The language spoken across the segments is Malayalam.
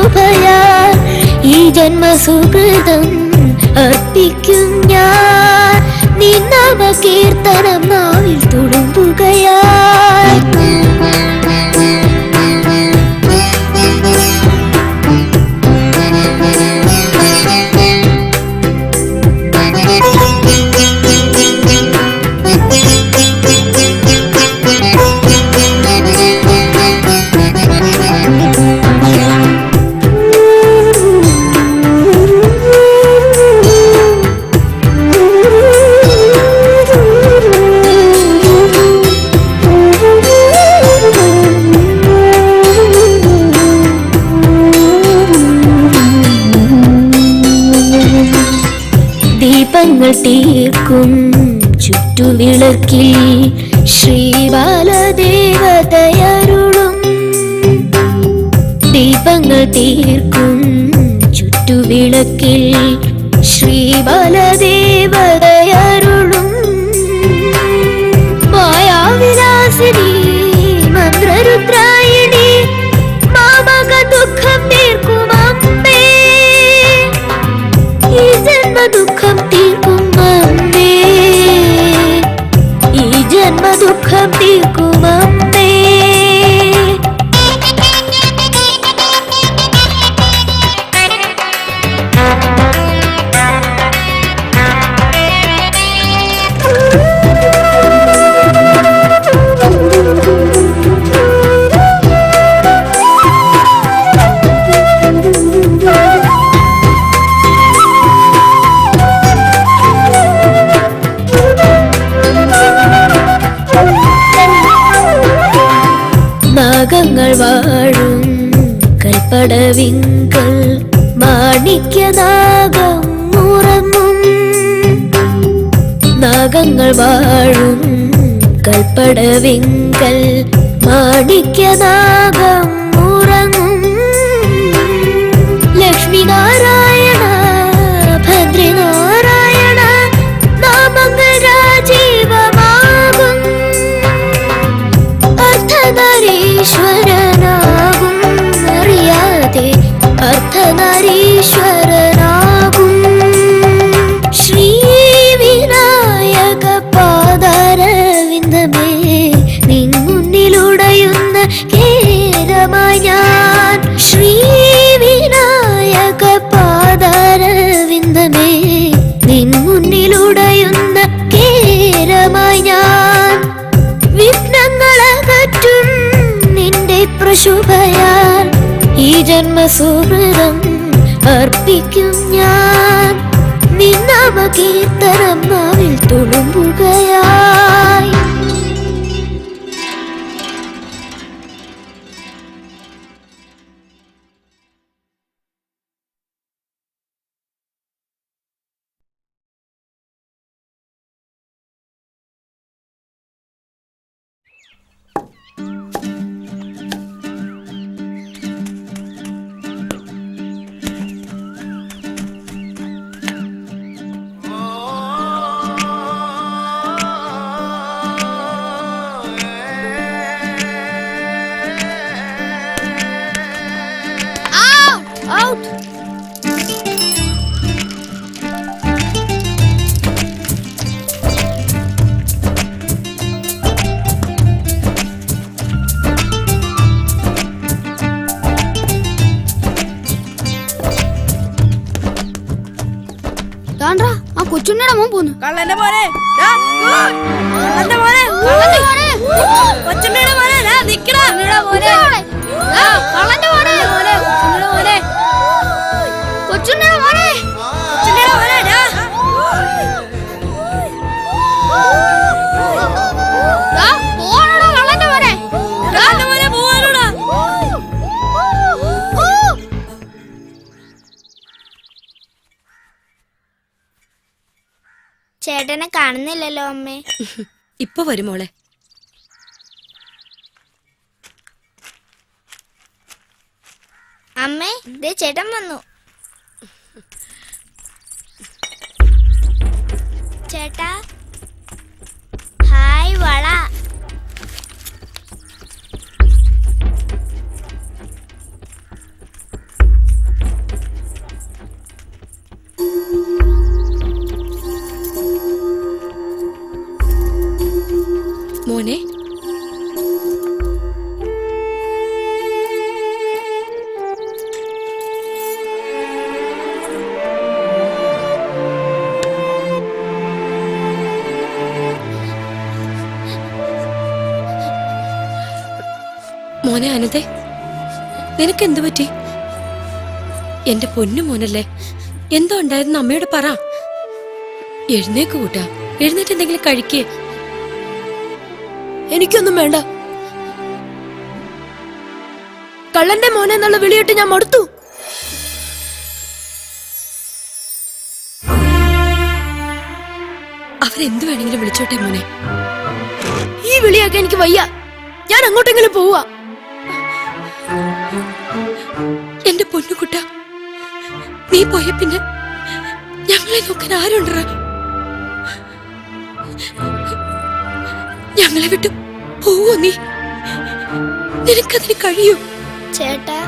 പ്രശുഭയാൽ ഈ ജന്മസുകൃതം അർപ്പിക്കും ഞാൻ. നിന്നാമ കീർത്തനം നാവിൽ തുളുമ്പുകയായി. ദീപങ്ങൾ തീർക്കും ചുറ്റുവിളക്കിൽ ശ്രീബാലദേവതയരുളും. ദീപങ്ങൾ തീർക്കും ചുറ്റുവിളക്കിൽ ശ്രീബാലദേവതയരുളും. മായാവിലാസിനി മന്ത്രരുദ്രായിണി മാമക ദുഃഖം തീർക്കും അമ്മേ. ഈ ജന്മ ദുഃഖം തീർക്കും അമ്മേ. ഈ ജന്മ ദുഃഖം തീർക്കും അമ്മേ. നാഗങ്ങൾ വാഴും കൽപ്പടവിങ്കൽ മാണിക്യനാഗം ഉറങ്ങും. നാഗങ്ങൾ വാഴും കൽപ്പടവിങ്കൽ മാണിക്യനാഗം ഉറങ്ങും. ലക്ഷ്മി നാരായണ ഭദ്രനാരായണ നാമങ്ങൾ രാജീവമാകും. അർദ്ധനാരീശ്വരനാകും അറിയാതെ അർദ്ധനാരീശ്വരനാകും. ശ്രീ വിനായക പാദാരവിന്ദമേ നിൻ മുന്നിലുടയുന്ന കേരമായി ഞാൻ. ശ്രീ വിനായക പാദാരവിന്ദമേ നിൻ മുന്നിലുടയുന്ന കേരമായി ഞാൻ. വിഘ്നങ്ങളകറ്റും നിന്റെ പ്രശുഭയാൽ ഈ ജന്മസുഹൃതം അർപ്പിക്കും ഞാൻ. നിന്നാമ കീർത്തനം നാവിൽ തുളുമ്പുകയായി. ആ കൊച്ചുണ്ണിയുടെ മോൻ പോന്നു. കള്ളന്റെ മോനെ കള്ളന്റെ മോനെ കൊച്ചുണ്ണിയുടെ മോനെ നിക്കടാ മോനെ കള്ളന്റെ മോനെ കൊച്ചുണ്ണിയുടെ മോനെ കൊച്ചുണ്ണിയുടെ മോനെ പോവാനോടാ കള്ളന്റെ മോനെ കള്ളന്റെ മോനെ പോവാനോടാ. ചേട്ടനെ കാണുന്നില്ലല്ലോ അമ്മേ. ഇപ്പൊ വരും മോളെ. അമ്മേ ദേ ചേട്ടൻ വന്നു. ചേട്ടാ ഹായ് വള. മോനെ. മോനെ അനന്തേ, നിനക്ക് എന്തു പറ്റി? എന്റെ പൊന്നു മോനല്ലേ, എന്തോ ഉണ്ടായിരുന്നു അമ്മയോട് പറ. എഴുന്നേക്ക് കൂട്ടാ, എഴുന്നേറ്റ് എന്തെങ്കിലും കഴിക്കേ. എനിക്കൊന്നും വേണ്ട. കള്ളന്റെ മോനെ എന്നുള്ള വിളിയിട്ട് ഞാൻ മടുത്തു. അവരെന്ത് വേണമെങ്കിലും വിളിച്ചോട്ടെ മോനെ. ഈ വിളിയൊക്കെ എനിക്ക് വയ്യ. ഞാൻ അങ്ങോട്ടെങ്കിലും പോവാ. എന്റെ പൊന്നുകുട്ട, നീ പോയ പിന്നെ ഞങ്ങളെ നോക്കാൻ ആരുണ്ടറ? ഞങ്ങളെ വിട്ടു പോവോ നീ? നിനക്കതിന് കഴിയൂ? ചേട്ടാ,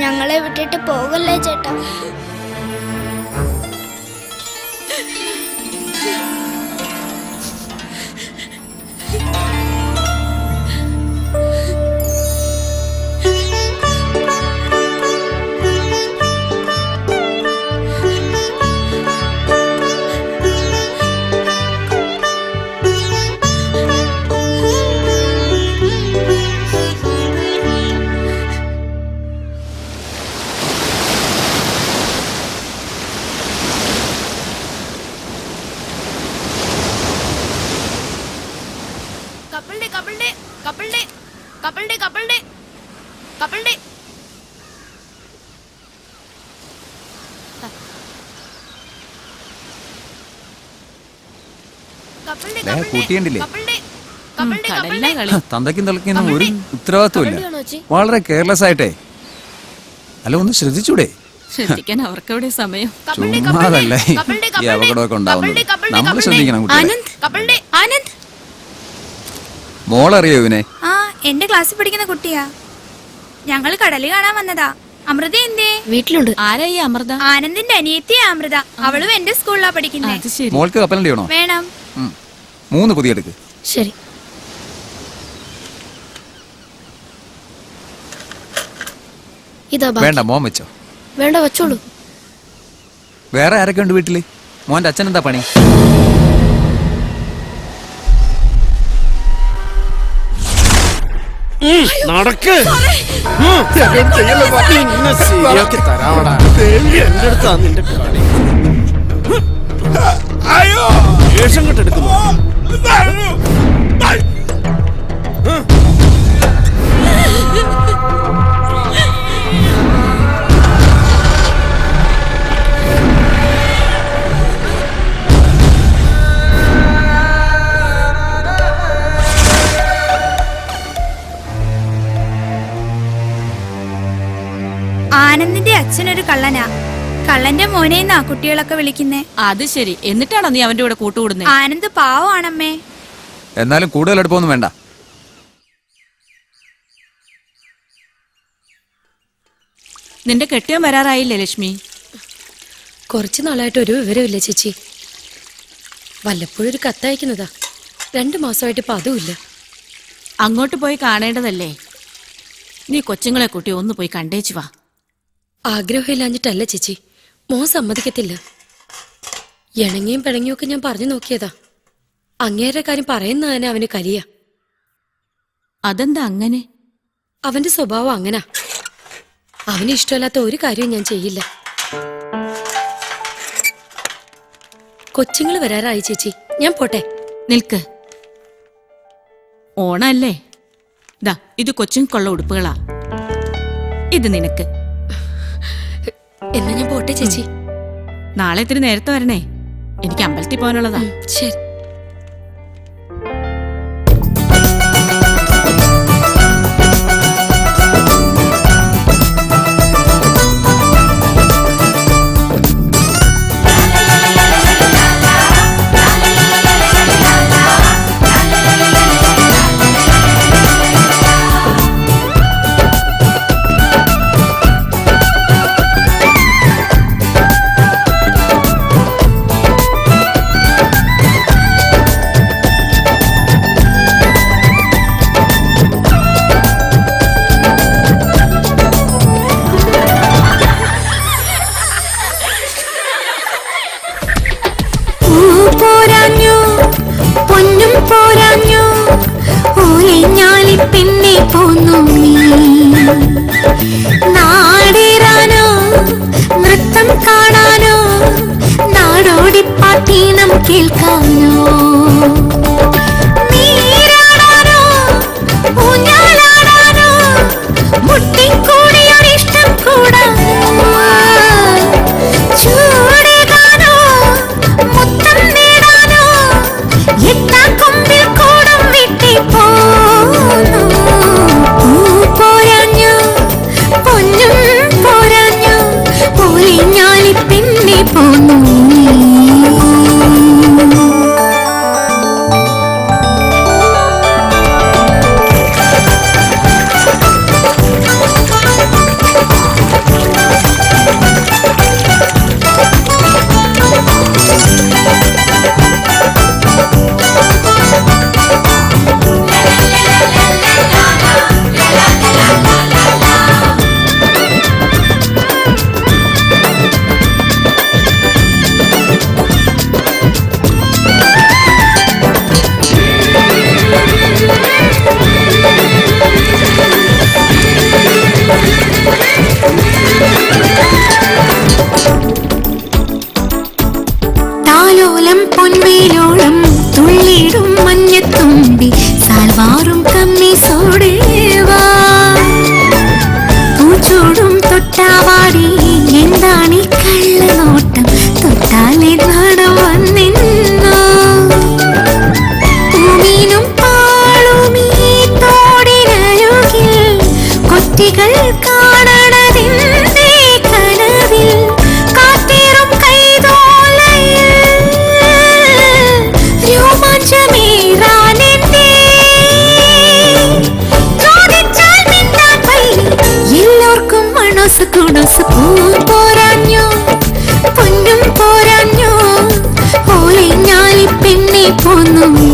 ഞങ്ങളെ വിട്ടിട്ട് പോകല്ലേ ചേട്ടാ. കപ്പിൾഡേ കപ്പിൾഡേ കപ്പിൾഡേ കപ്പിൾഡേ കപ്പിൾഡേ കപ്പിൾഡേ. കൂട്ടിയണ്ടില്ലേ? കടലിലെ കളി. തന്തയ്ക്കും തലയ്ക്കൊന്നും ഒരു ഉത്തരവാദിത്വമില്ല. വളരെ കെയർലെസ് ആയിട്ടേ. അല്ല, ഒന്ന് ശ്രദ്ധിച്ചൂടെ? ശ്രദ്ധിക്കാൻ അവർക്കെവിടെ സമയം? ചുമ്മാതല്ലേ ഈ അപകടമൊക്കെ ഉണ്ടാവുന്നത്. നമ്മൾ ശ്രദ്ധിക്കണം കുട്ടികളെ. ആനന്ദ്, ആനന്ദ്, മോളറിയോ ഇവനെ? ആ, എന്റെ ക്ലാസ്സിൽ പഠിക്കുന്ന കുട്ടിയാ. ഞങ്ങൾ കടല് കാണാൻ വന്നതാ. അമൃത എന്തേ? വീട്ടിലുണ്ട്. ആരാ ഈ അമൃത? ആനന്ദിന്റെ അനിയത്തിയാ അമൃത. അവളും എന്റെ സ്കൂളിലാ പഠിക്കുന്നേ. അത് ശരി. മോൾക്ക് കപ്പലണ്ടി വേണോ? വേണം. 3 പുതിയ എടുക്ക്. ശരി. ഇതാ ബാക്കി. വേണ്ട, മോൻ വെച്ചോ. വേണ്ട, വെച്ചോളൂ. വേറെ ആരൊക്കെ ഉണ്ട് വീട്ടില്? മോന്റെ അച്ഛൻ എന്താ പണി? നടക്ക്. ശരിയാക്കി തരാവടാ. എന്റെ അടുത്താ നിന്റെ കളി. ദേഷ്യം കെട്ടെടുക്കുന്നു. ആനന്ദിന്റെ അച്ഛനൊരു കള്ളനാ. കള്ളന്റെ മോനെന്നാ കുട്ടികളൊക്കെ വിളിക്കുന്നേ. അത് ശരി. എന്നിട്ടാണോ നീ അവന്റെ കൂടെ കൂട്ടുകൂടുന്നേ? ആനന്ദ് പാവമാണമ്മേ. എന്നാലും കൂടുതൽ അടുപ്പമൊന്നും വേണ്ട. നിന്റെ കെട്ടിയോ വരാറായില്ലേ ലക്ഷ്മി? കുറച്ചു നാളായിട്ട് ഒരു വിവരമില്ല ചേച്ചി. വല്ലപ്പോഴും ഒരു കത്തയക്കുന്നതാ. 2 മാസമായിട്ട് ഇപ്പൊ അതുമില്ല. അങ്ങോട്ട് പോയി കാണേണ്ടതല്ലേ? നീ കൊച്ചുങ്ങളെ കുട്ടി ഒന്ന് പോയി കണ്ടേച്ചു വാ. ആഗ്രഹമില്ലാഞ്ഞിട്ടല്ല ചേച്ചി, മോൻ സമ്മതിക്കത്തില്ല. ഇണങ്ങിയും പിണങ്ങിയും ഒക്കെ ഞാൻ പറഞ്ഞു നോക്കിയതാ. അങ്ങേരുടെ കാര്യം പറയുന്ന തന്നെ അവന് കരിയ. അതെന്താ അങ്ങനെ? അവന്റെ സ്വഭാവം അങ്ങനാ. അവന് ഇഷ്ടമല്ലാത്ത ഒരു കാര്യവും ഞാൻ ചെയ്യില്ല. കൊച്ചുങ്ങൾ വരാറായി ചേച്ചി, ഞാൻ പോട്ടെ. നിൽക്ക്. ഓണല്ലേ? ദാ, ഇത് കൊച്ചുങ്ങൾക്കുള്ള ഉടുപ്പുകളാ. ഇത് നിനക്ക്. എന്നാ ഞാൻ പോട്ടെ ചേച്ചി. നാളെ ഇത്തിരി നേരത്തെ വരണേ, എനിക്ക് അമ്പലത്തിൽ പോകാനുള്ളതാ. ശരി. നാടേറാനോ നൃത്തം കാണാനോ നാടോടിപ്പാട്ടീനം കേൾക്കാനോ നീരാടാനോ ഊഞ്ഞാലാടാനോ മുട്ടിക്കൂടിയൊരിഷ്ടം കൂടാനോ ചൂടേകാനോ മുത്തം നേടാനോ എട്ടാക്കൊമ്പിൽ കൂടം വിട്ടി പോന്നു പോരാഞ്ഞോ പൊന്നും പോരാഞ്ഞോ പോലെ ഞാളി പിന്നെ പോന്നു താലോലം പൊൻവേലോളം തുള്ളിടും മഞ്ഞത്തുമ്പി സാൽവാറും കമ്മീസോടേവാ പൂച്ചൂടും തൊട്ടാവാടി എന്താണീ കള്ളനോട്ടം തൊട്ടാലേ നാടം വന്നിന്നോ പൂമീനും പാളുമീ തോടിനരുകിൽ കൊറ്റികൾ കാണണതിന്റെ കനവിൽ കാറ്റേറും കൈതോലയിൽ രോമാഞ്ചമേറാനെന്തേ ചോദിച്ചാൽ മിണ്ടാൻ വയ്യ എല്ലാവർക്കും മനസ്സ് കുണസ് പോരാഞ്ഞോ പൊന്നും പോരാഞ്ഞോ ഓലെ ഞാലി പെണ്ണെ പോന്നു നീ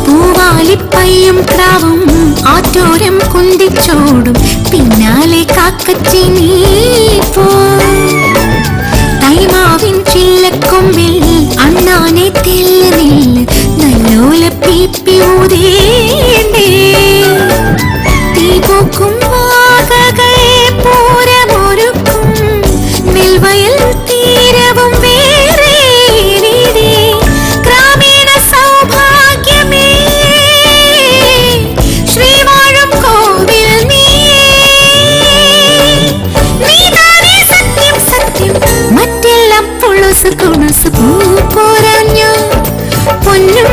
പൂവാലിപ്പയ്യും ക്രാവും ആറ്റോരം കുന്തിച്ചോടും പിന്നാലെ കാക്കച്ചി നീ പോ തൈമാവിൻ ചില്ലക്കൊമ്പിൽ അണ്ണാനെ തെല്ല് നില്ല് നല്ലോല പീപ്പി ഊതേണ്ടേ തീ പോക്കും വാകകൾ പൂരമൊരുക്കും നെൽവയൽ തീരവും വേറെ ഗ്രാമീണ സൗഭാഗ്യമേ ശ്രീവാഴും കോവിൽ നീതാനേ സത്യം സത്യം മറ്റെല്ലാം പുളുസ് കുണസ് പോരാഞ്ഞോ പൊന്നും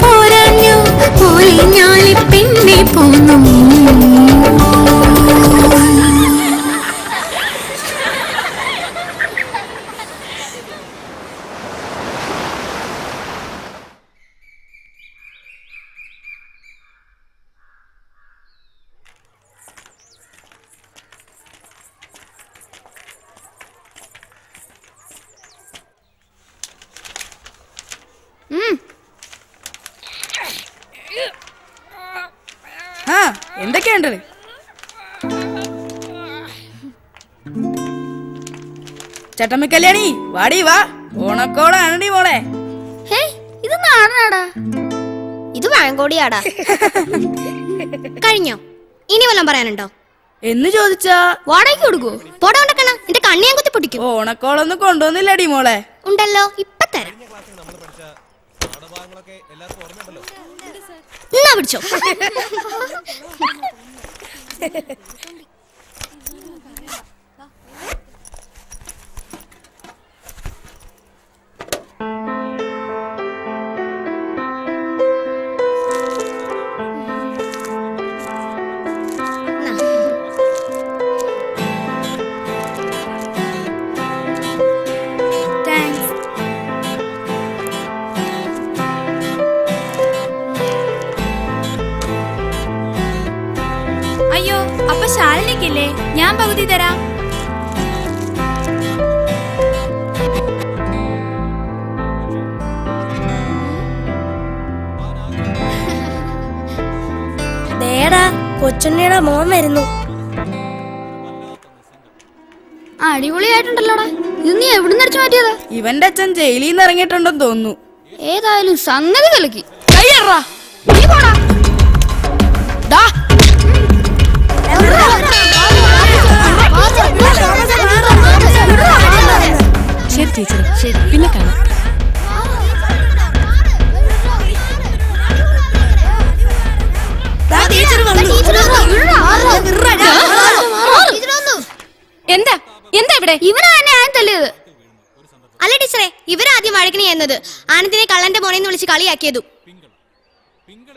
പോരാഞ്ഞോ പോലെ ഞാളി പിന്നെ പോന്നു ആ എന്തൊക്കെയുണ്ട് ചട്ടമ്മ കല്യാണി വാടി വാ ഓണക്കോളാണടി മോളെ ഇത് നാടനാടാ ഇത് വാങ്കോടിയാടാ കഴിഞ്ഞോ ഇനി വല്ലതും പറയാനുണ്ടോ എന്ന് ചോദിച്ചാ വാടകയ്ക്ക് കൊടുക്കുവോ പോടാ ഉണ്ടക്കണ എന്റെ കണ്ണി ഞാൻ കുത്തി പൊട്ടിക്കും ഓണക്കോളൊന്നും കൊണ്ടുവന്നില്ലടി മോളെ ഉണ്ടല്ലോ ഇപ്പൊ തരാം എന്നാ പിടിച്ചോ അയ്യോ, അപ്പൊ ശാലിനിക്കില്ലേ? ഞാൻ പകുതി തരാം. കൊച്ചുണ്ണിയുടെ മോൻ വരുന്നു. അടിപൊളിയായിട്ടുണ്ടല്ലോടാ. ഇത് നീ എവിടുന്ന് അടിച്ചു മാറ്റിയതാ? ഇവന്റെ അച്ഛൻ ജയിലിൽ നിന്ന് ഇറങ്ങിയിട്ടുണ്ടെന്ന് തോന്നുന്നു. ഏതായാലും സംഗതി കലക്കി. ശരി ടീച്ചർ, ശരി, പിന്നെ കാണാം. എന്താ എന്താ ഇവിടെ? ഇവനാ എന്നെ ആൻ തല്ലിയത്. അല്ല ടീച്ചറെ, ഇവരാദ്യം വഴക്കിന് ചെയ്യുന്നത്. ആനന്ദിനെ കള്ളന്റെ മോനെന്ന് വിളിച്ച് കളിയാക്കിയതു.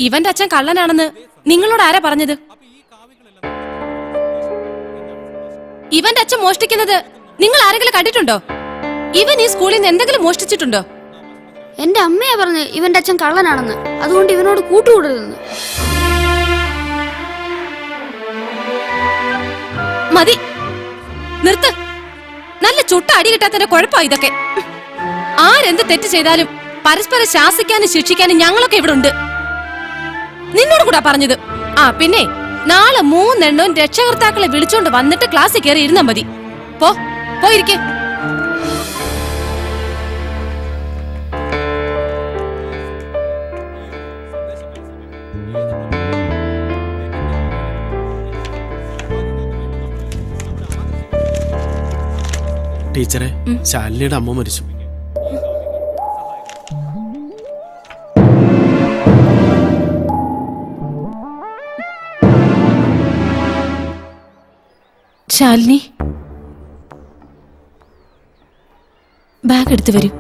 ഇവന്റെ അച്ഛൻ കള്ളനാണെന്ന് നിങ്ങളോട് ആരാ പറഞ്ഞത്? ഇവന്റെ അച്ഛൻ മോഷ്ടിക്കുന്നത് നിങ്ങൾ ആരെങ്കിലും കണ്ടിട്ടുണ്ടോ? ഇവൻ ഈ സ്കൂളിൽ നിന്ന് എന്തെങ്കിലും മോഷ്ടിച്ചിട്ടുണ്ടോ? എന്റെ അമ്മയാ പറഞ്ഞ് ഇവന്റെ അച്ഛൻ കള്ളനാണെന്ന്. അതുകൊണ്ട് ഇവനോട് കൂട്ടുകൂടരുതെന്ന്. മതി, നിർത്ത്. നല്ല ചുട്ട അടി കിട്ടാത്തതിന്റെ കുഴപ്പമാ ഇതൊക്കെ. ആരെന്ത് തെറ്റ് ചെയ്താലും പരസ്പരം ശാസിക്കാനും ശിക്ഷിക്കാനും ഞങ്ങളൊക്കെ ഇവിടെ ഉണ്ട്. നിന്നോട് കൂടാ പറഞ്ഞത്. ആ പിന്നെ, നാളെ 3 എണ്ണവും രക്ഷകർത്താക്കളെ വിളിച്ചോണ്ട് വന്നിട്ട് ക്ലാസ്സിൽ കയറി ഇരുന്നാ മതി. പോയിരിക്കേ. ടീച്ചറെ, ശാലിനിയുടെ അമ്മ മരിച്ചു. ശാലിനി, ബാഗ് എടുത്തു വരൂ.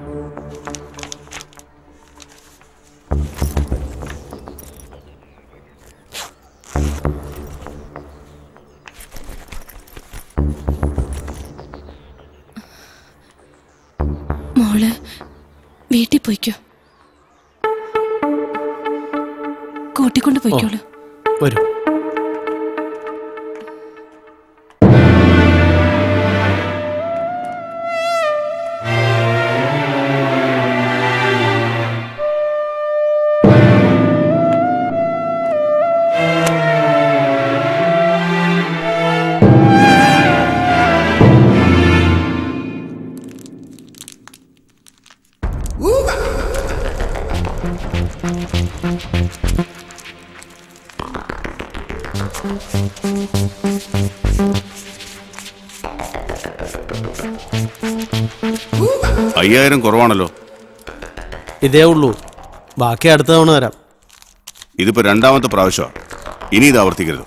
മോള് വീട്ടിൽ പോയിക്കോ. കൂട്ടിക്കൊണ്ട് പോയിക്കോളൂ. വരൂ. $5000 കുറവാണല്ലോ. ഇതേ ഉള്ളൂ, ബാക്കി അടുത്ത തവണ തരാം. ഇതിപ്പോ 2ാമത്തെ പ്രാവശ്യമാണ്. ഇനി ഇത് ആവർത്തിക്കരുത്.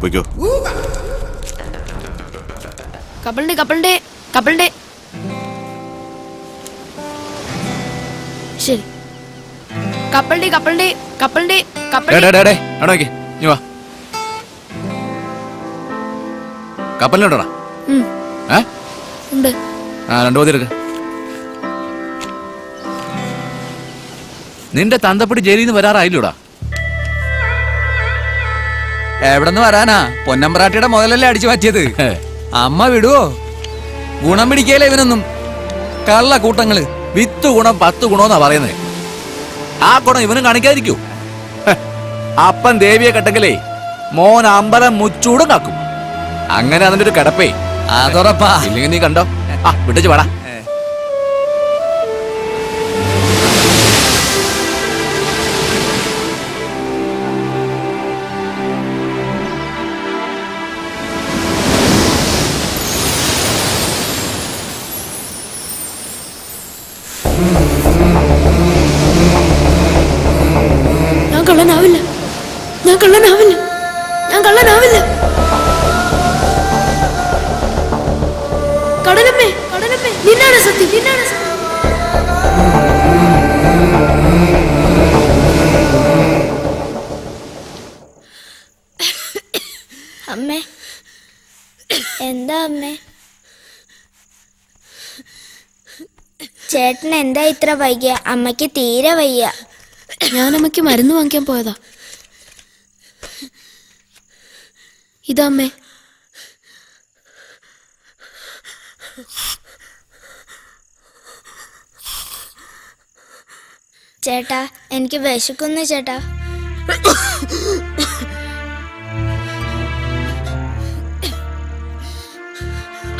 പോയിക്കോ. കപ്പലിന്റെ ശരി. കപ്പലിന്റെ കപ്പലിനോടാ ഉണ്ട്. 2 മതി എടുക്ക. നിന്റെ തന്തപ്പടി ജയിലിൽ നിന്ന് വരാറായില്ലൂടാ. എവിടെന്ന് വരാനാ? പൊന്നമ്പ്രാട്ടിയുടെ മുതലല്ലേ അടിച്ചു മാറ്റിയത്. അമ്മ വിടുവോ? ഗുണം പിടിക്കല്ലേ ഇവനൊന്നും. കള്ള കൂട്ടങ്ങള്. വിത്ത് ഗുണം 10 ഗുണമെന്നാ പറയുന്നത്. ആ ഗുണം ഇവനും കാണിക്കാതിരിക്കൂ. അപ്പൻ ദേവിയെ കെട്ടെങ്കിലേ മോൻ അമ്പലം മുച്ചൂടും കാക്കും. അങ്ങനെ അതിന്റെ ഒരു കിടപ്പേ അതുറപ്പാ. ഇല്ലെങ്കിൽ നീ കണ്ടോ. വിട്ടു വേടാ. ഞാൻ കള്ളനാവില്ല. കടലമ്മേ, നിന്നാണ് സത്യം. അമ്മേ, എന്താ അമ്മേ? ചേട്ടൻ എന്താ ഇത്ര വൈകിയ? അമ്മയ്ക്ക് തീരെ വയ്യ. ഞാൻ അമ്മയ്ക്ക് മരുന്ന് വാങ്ങിക്കാൻ പോയതാ. ഇതമ്മേ. ചേട്ടാ എനിക്ക് വിശക്കുന്നു ചേട്ടാ.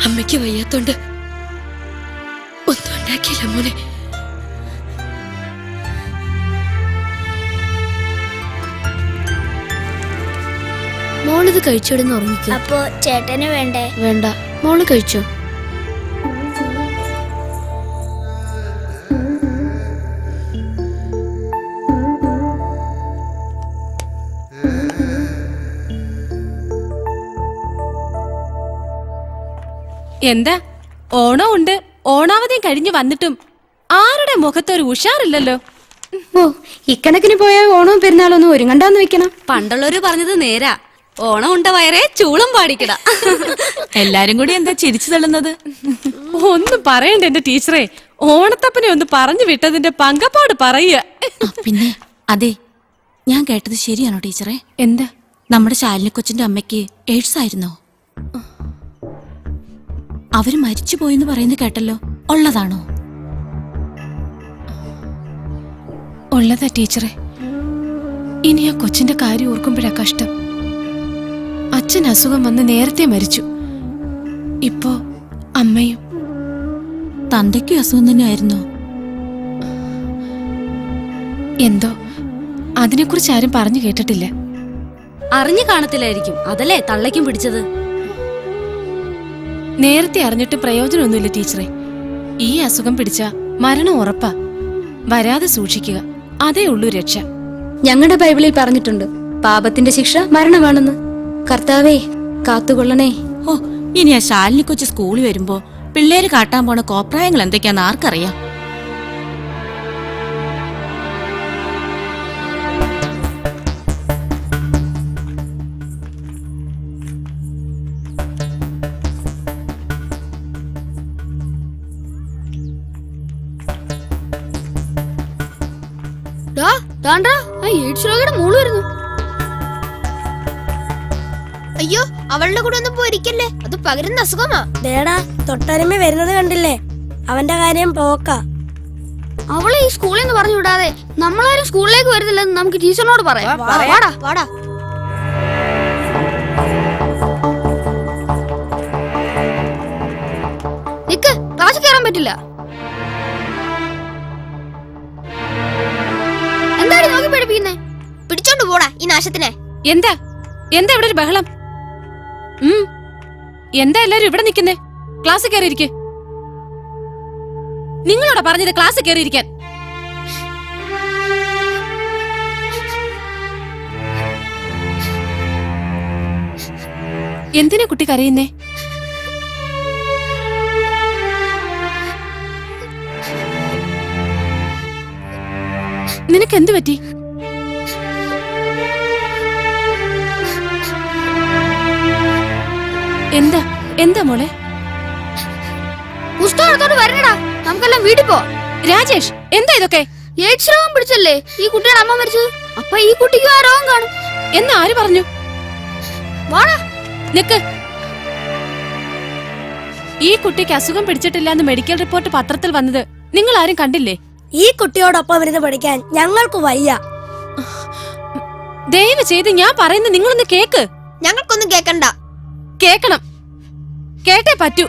അമ്മയ്ക്ക് വയ്യാത്തോണ്ട് ഒന്നും ഉണ്ടാക്കിയില്ല മോനെ. മോളിത് കഴിച്ചിടുന്ന് ഉറങ്ങിക്കോ. അപ്പോ ചേട്ടന് വേണ്ടേ? വേണ്ട, മോള് കഴിച്ചോ. എന്താ ഓണം ഉണ്ട്, ഓണാവധിയും കഴിഞ്ഞു വന്നിട്ടും ആരുടെ മുഖത്തൊരു ഉഷാറില്ലല്ലോ. ഓ, ഇക്കണക്കിന് പോയ ഓണവും പെരുന്നാളൊന്നും ഒരുങ്ങണ്ടാന്ന് വെക്കണം. പണ്ടുള്ളവര് പറഞ്ഞത് നേരാ. ഓണം ഉണ്ട വയറേ ചൂളം പാടിക്കട. എല്ലാരും കൂടി എന്താ ചിരിച്ചു തള്ളുന്നത്? ഒന്നും പറയണ്ട എന്റെ ടീച്ചറെ, ഓണത്തപ്പനെ ഒന്ന് പറഞ്ഞു വിട്ടതിന്റെ പങ്കപ്പാട് പറയുക. പിന്നെ അതെ, ഞാൻ കേട്ടത് ശരിയാണോ ടീച്ചറെ? എന്താ? നമ്മുടെ ശാലിനി കൊച്ചിന്റെ അമ്മയ്ക്ക് എയ്ഡ്സ് ആയിരുന്നോ? അവര് മരിച്ചുപോയെന്ന് പറയുന്നത് കേട്ടല്ലോ, ഉള്ളതാണോ? ഉള്ളതാ ടീച്ചറെ. ഇനി ആ കൊച്ചിന്റെ കാര്യം ഓർക്കുമ്പോഴാ കഷ്ടം. അച്ഛൻ അസുഖം വന്ന് നേരത്തെ മരിച്ചു. ഇപ്പോ അമ്മയും. തന്തയ്ക്കും അസുഖം തന്നെ ആയിരുന്നോ? എന്തോ അതിനെക്കുറിച്ച് ആരും പറഞ്ഞു കേട്ടിട്ടില്ല. അറിഞ്ഞു കാണത്തില്ലായിരിക്കും, അതല്ലേ തള്ളയ്ക്കും പിടിച്ചത്. നേരത്തെ അറിഞ്ഞിട്ട് പ്രയോജനമൊന്നുമില്ല ടീച്ചറെ. ഈ അസുഖം പിടിച്ച മരണം ഉറപ്പാ. വരാതെ സൂക്ഷിക്കുക, അതേ ഉള്ളൂ രക്ഷ. ഞങ്ങളുടെ ബൈബിളിൽ പറഞ്ഞിട്ടുണ്ട്, പാപത്തിന്റെ ശിക്ഷ മരണമാണെന്ന്. കർത്താവേ കാത്തുകൊള്ളണേ. ഓ, ഇനി ആ ശാലിനി കൊച്ചു സ്കൂളിൽ വരുമ്പോ പിള്ളേര് കാട്ടാൻ പോണ കോപ്രായങ്ങൾ എന്തൊക്കെയാന്ന് ആർക്കറിയാം? മോള് വരുന്നു. അയ്യോ, അവളുടെ കൂടെ ഒന്നും പോയിരിക്കല്ലേ, അത് പകരുന്ന അസുഖമാ. ദേടാ, തൊട്ടരുമ വരുന്നത് കണ്ടില്ലേ? അവന്റെ കാര്യം പോക്ക. അവളെ ഈ സ്കൂളിൽ നിന്ന് പറഞ്ഞു വിടാതെ നമ്മളാരും സ്കൂളിലേക്ക് വരുന്നില്ലെന്ന് നമുക്ക് ടീച്ചറിനോട് പറയാം. വാടാ വാടാ. നിക്ക്, ക്ലാസ്സിൽ കയറാൻ പറ്റില്ല. എന്താണ് നോക്കി പഠിപ്പിക്കുന്നേ? പിടിച്ചോണ്ട് പോടാ ഈ നാശത്തിനെ. എന്താ എന്താ ഇവിടെ ഒരു ബഹളം? എന്താ എല്ലാരും ഇവിടെ നിൽക്കുന്നേ? ക്ലാസ്സിൽ കയറിയിരിക്കെ. നിങ്ങളോടാ പറഞ്ഞത് ക്ലാസ്സിൽ കയറിയിരിക്കാൻ. എന്തിനാ കുട്ടി കരയുന്നേ? നിനക്ക് എന്തു പറ്റി? എന്താ എന്താ മോളെ? പുസ്തകം എടുത്തോണ്ട് വരണടാ, നമുക്കെല്ലാം വീട്ടിൽ പോ. രാജേഷ്, എന്താ ഇതൊക്കെ? എയ്ഡ്സ് രോഗം പിടിച്ചല്ലേ ഈ കുട്ടിയുടെ അമ്മ മരിച്ചത്. അപ്പൊ ഈ കുട്ടിക്കും ആ രോഗം കാണും എന്ന് ആര് പറഞ്ഞു? വാടാ. നിക്ക്. ഈ കുട്ടിക്ക് അസുഖം പിടിച്ചിട്ടില്ല എന്ന് മെഡിക്കൽ റിപ്പോർട്ട് പത്രത്തിൽ വന്നത് നിങ്ങൾ ആരും കണ്ടില്ലേ? ഈ കുട്ടിയോടൊപ്പം ഇരുന്ന് പഠിക്കാൻ ഞങ്ങൾക്ക് വയ്യ. ദയവ് ചെയ്ത് ഞാൻ പറയുന്നത് നിങ്ങളൊന്ന് കേക്ക്. ഞങ്ങൾക്കൊന്നും കേക്കണ്ട. കേക്കണം, കേട്ടേ പറ്റൂ.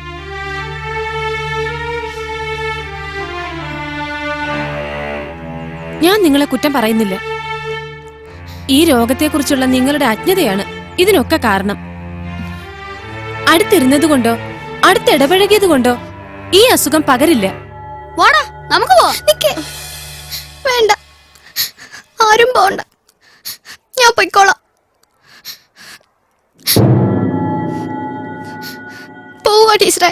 ഞാൻ നിങ്ങളെ കുറ്റം പറയുന്നില്ല. ഈ രോഗത്തെക്കുറിച്ചുള്ള നിങ്ങളുടെ അജ്ഞതയാണ് ഇതിനൊക്കെ കാരണം. അടുത്തിരുന്നത് കൊണ്ടോ അടുത്തിടപഴകിയത് കൊണ്ടോ ഈ അസുഖം പകരില്ല. വാടാ, നമുക്ക് പോ. വേണ്ട, ആരും പോണ്ട, ഞാൻ പൊയ്ക്കോളാം. പോവാ ടീച്ചറെ.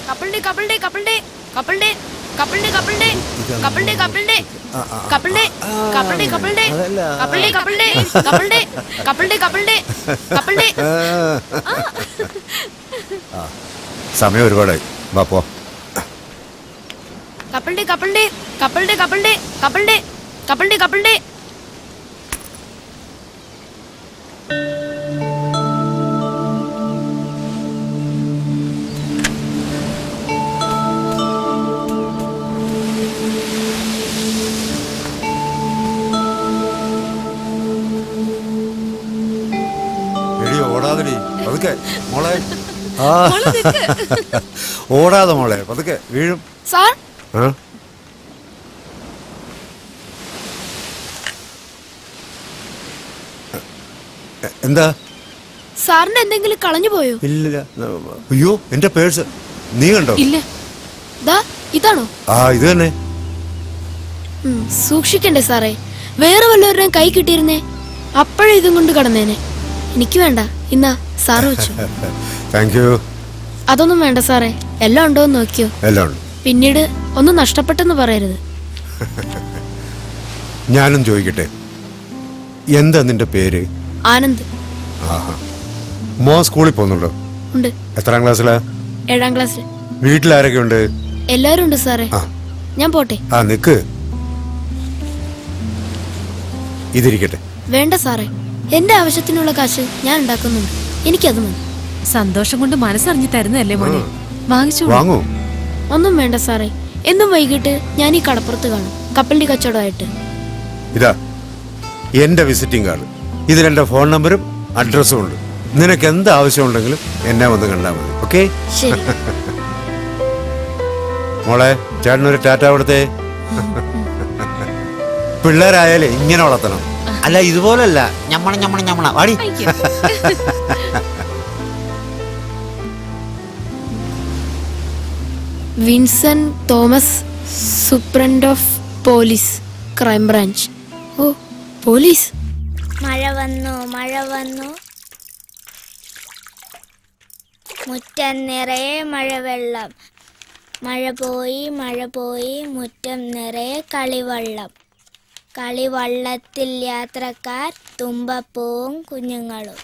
Couple day couple day couple day couple day couple day couple day couple day couple day couple day couple day couple day couple day couple day couple day couple day couple day couple day സമയം ഒരുപാടായി വാ പോ. Couple day couple day couple day couple day couple day couple day couple day എടി ഓടാതെടി പതുക്കെ മോളെ. ആ ഓടാതെ മോളെ പതുക്കെ വീഴും. സാർ ആ? എന്താ? സാറിന്റെ എന്തെങ്കിലും കളഞ്ഞു പോയോ? ഇല്ല. അയ്യോ എന്റെ പേഴ്സ് നീ കണ്ടോ? ഇല്ല. ദാ ഇതാണോ? ആ ഇത് തന്നെ. സൂക്ഷിക്കണ്ടേ സാറേ, വേറെ വല്ലവരുടെയും കൈ കിട്ടിയിരുന്നേ അപ്പോഴേ ഇതും കൊണ്ട് കടന്നേനെ. എനിക്ക് വേണ്ട, ഇന്നാ സാറ് വെച്ചു. Thank you. അതൊന്നും വേണ്ട സാറേ, എല്ലാം ഉണ്ടോ എന്ന് നോക്കിയോ. എല്ലാം ഉണ്ട്. പിന്നീട് ഒന്നും നഷ്ടപ്പെട്ടെന്ന് പറയരുത്. ഞാനും ചോദിക്കട്ടെ, എന്താ നിന്റെ പേര്? ആനന്ദ്. ആഹാ. മോ സ്കൂളിൽ പോകുന്നുണ്ടോ? ഉണ്ട്. എത്രാം ക്ലാസ്സിലാ? 7ാം ക്ലാസ്സിൽ. വീട്ടിലാരൊക്കെ ഉണ്ട്? എല്ലാരും ഉണ്ട് സാറേ. ആ. ഞാൻ പോട്ടെ. ആ നിക്ക്, ഇതിരിക്കട്ടെ. വേണ്ട സാറേ, എന്റെ ആവശ്യത്തിനുള്ള കാശ് ഞാൻ ഉണ്ടാക്കുന്നുണ്ട്, എനിക്കത് മതി. സന്തോഷം കൊണ്ട് മനസ്സറിഞ്ഞു തരുന്നതല്ലേ മോനെ, വാങ്ങിച്ചു. വാങ്ങൂ. ഒന്നും വേണ്ട സാറേ, എന്നും വൈകിട്ട് ഞാൻ ഈ കടപ്പുറത്ത് കാണും കപ്പലിന്റെ കച്ചവടമായിട്ട്. ഇതാ എന്റെ വിസിറ്റിംഗ് കാർഡ്. ഇതിലെന്റെ ഫോൺ നമ്പറും അഡ്രസ്സും ഉണ്ട്. നിനക്ക് എന്ത് ആവശ്യമുണ്ടെങ്കിലും എന്നെ വന്ന് കണ്ടാൽ മതി. ഓക്കെ? ശരി. മോളെ ചേട്ടനൊരു ടാറ്റ കൊടുത്തേ. പിള്ളേരായാലേ ഇങ്ങനെ വളർത്തണം, അല്ല ഇതുപോലല്ല ഞമ്മണ ഞമ്മണ ഞമ്മണ വാടി. Vincent Thomas, superintendent of police, crime branch. ഓ പോലീസ്. മഴ വന്നു മുറ്റം നിറയെ മഴവെള്ളം. മഴ പോയി മുറ്റം നിറയെ കളിവള്ളം. കളിവള്ളത്തിൽ യാത്രക്കാർ, തുമ്പപ്പൂവും കുഞ്ഞുങ്ങളും.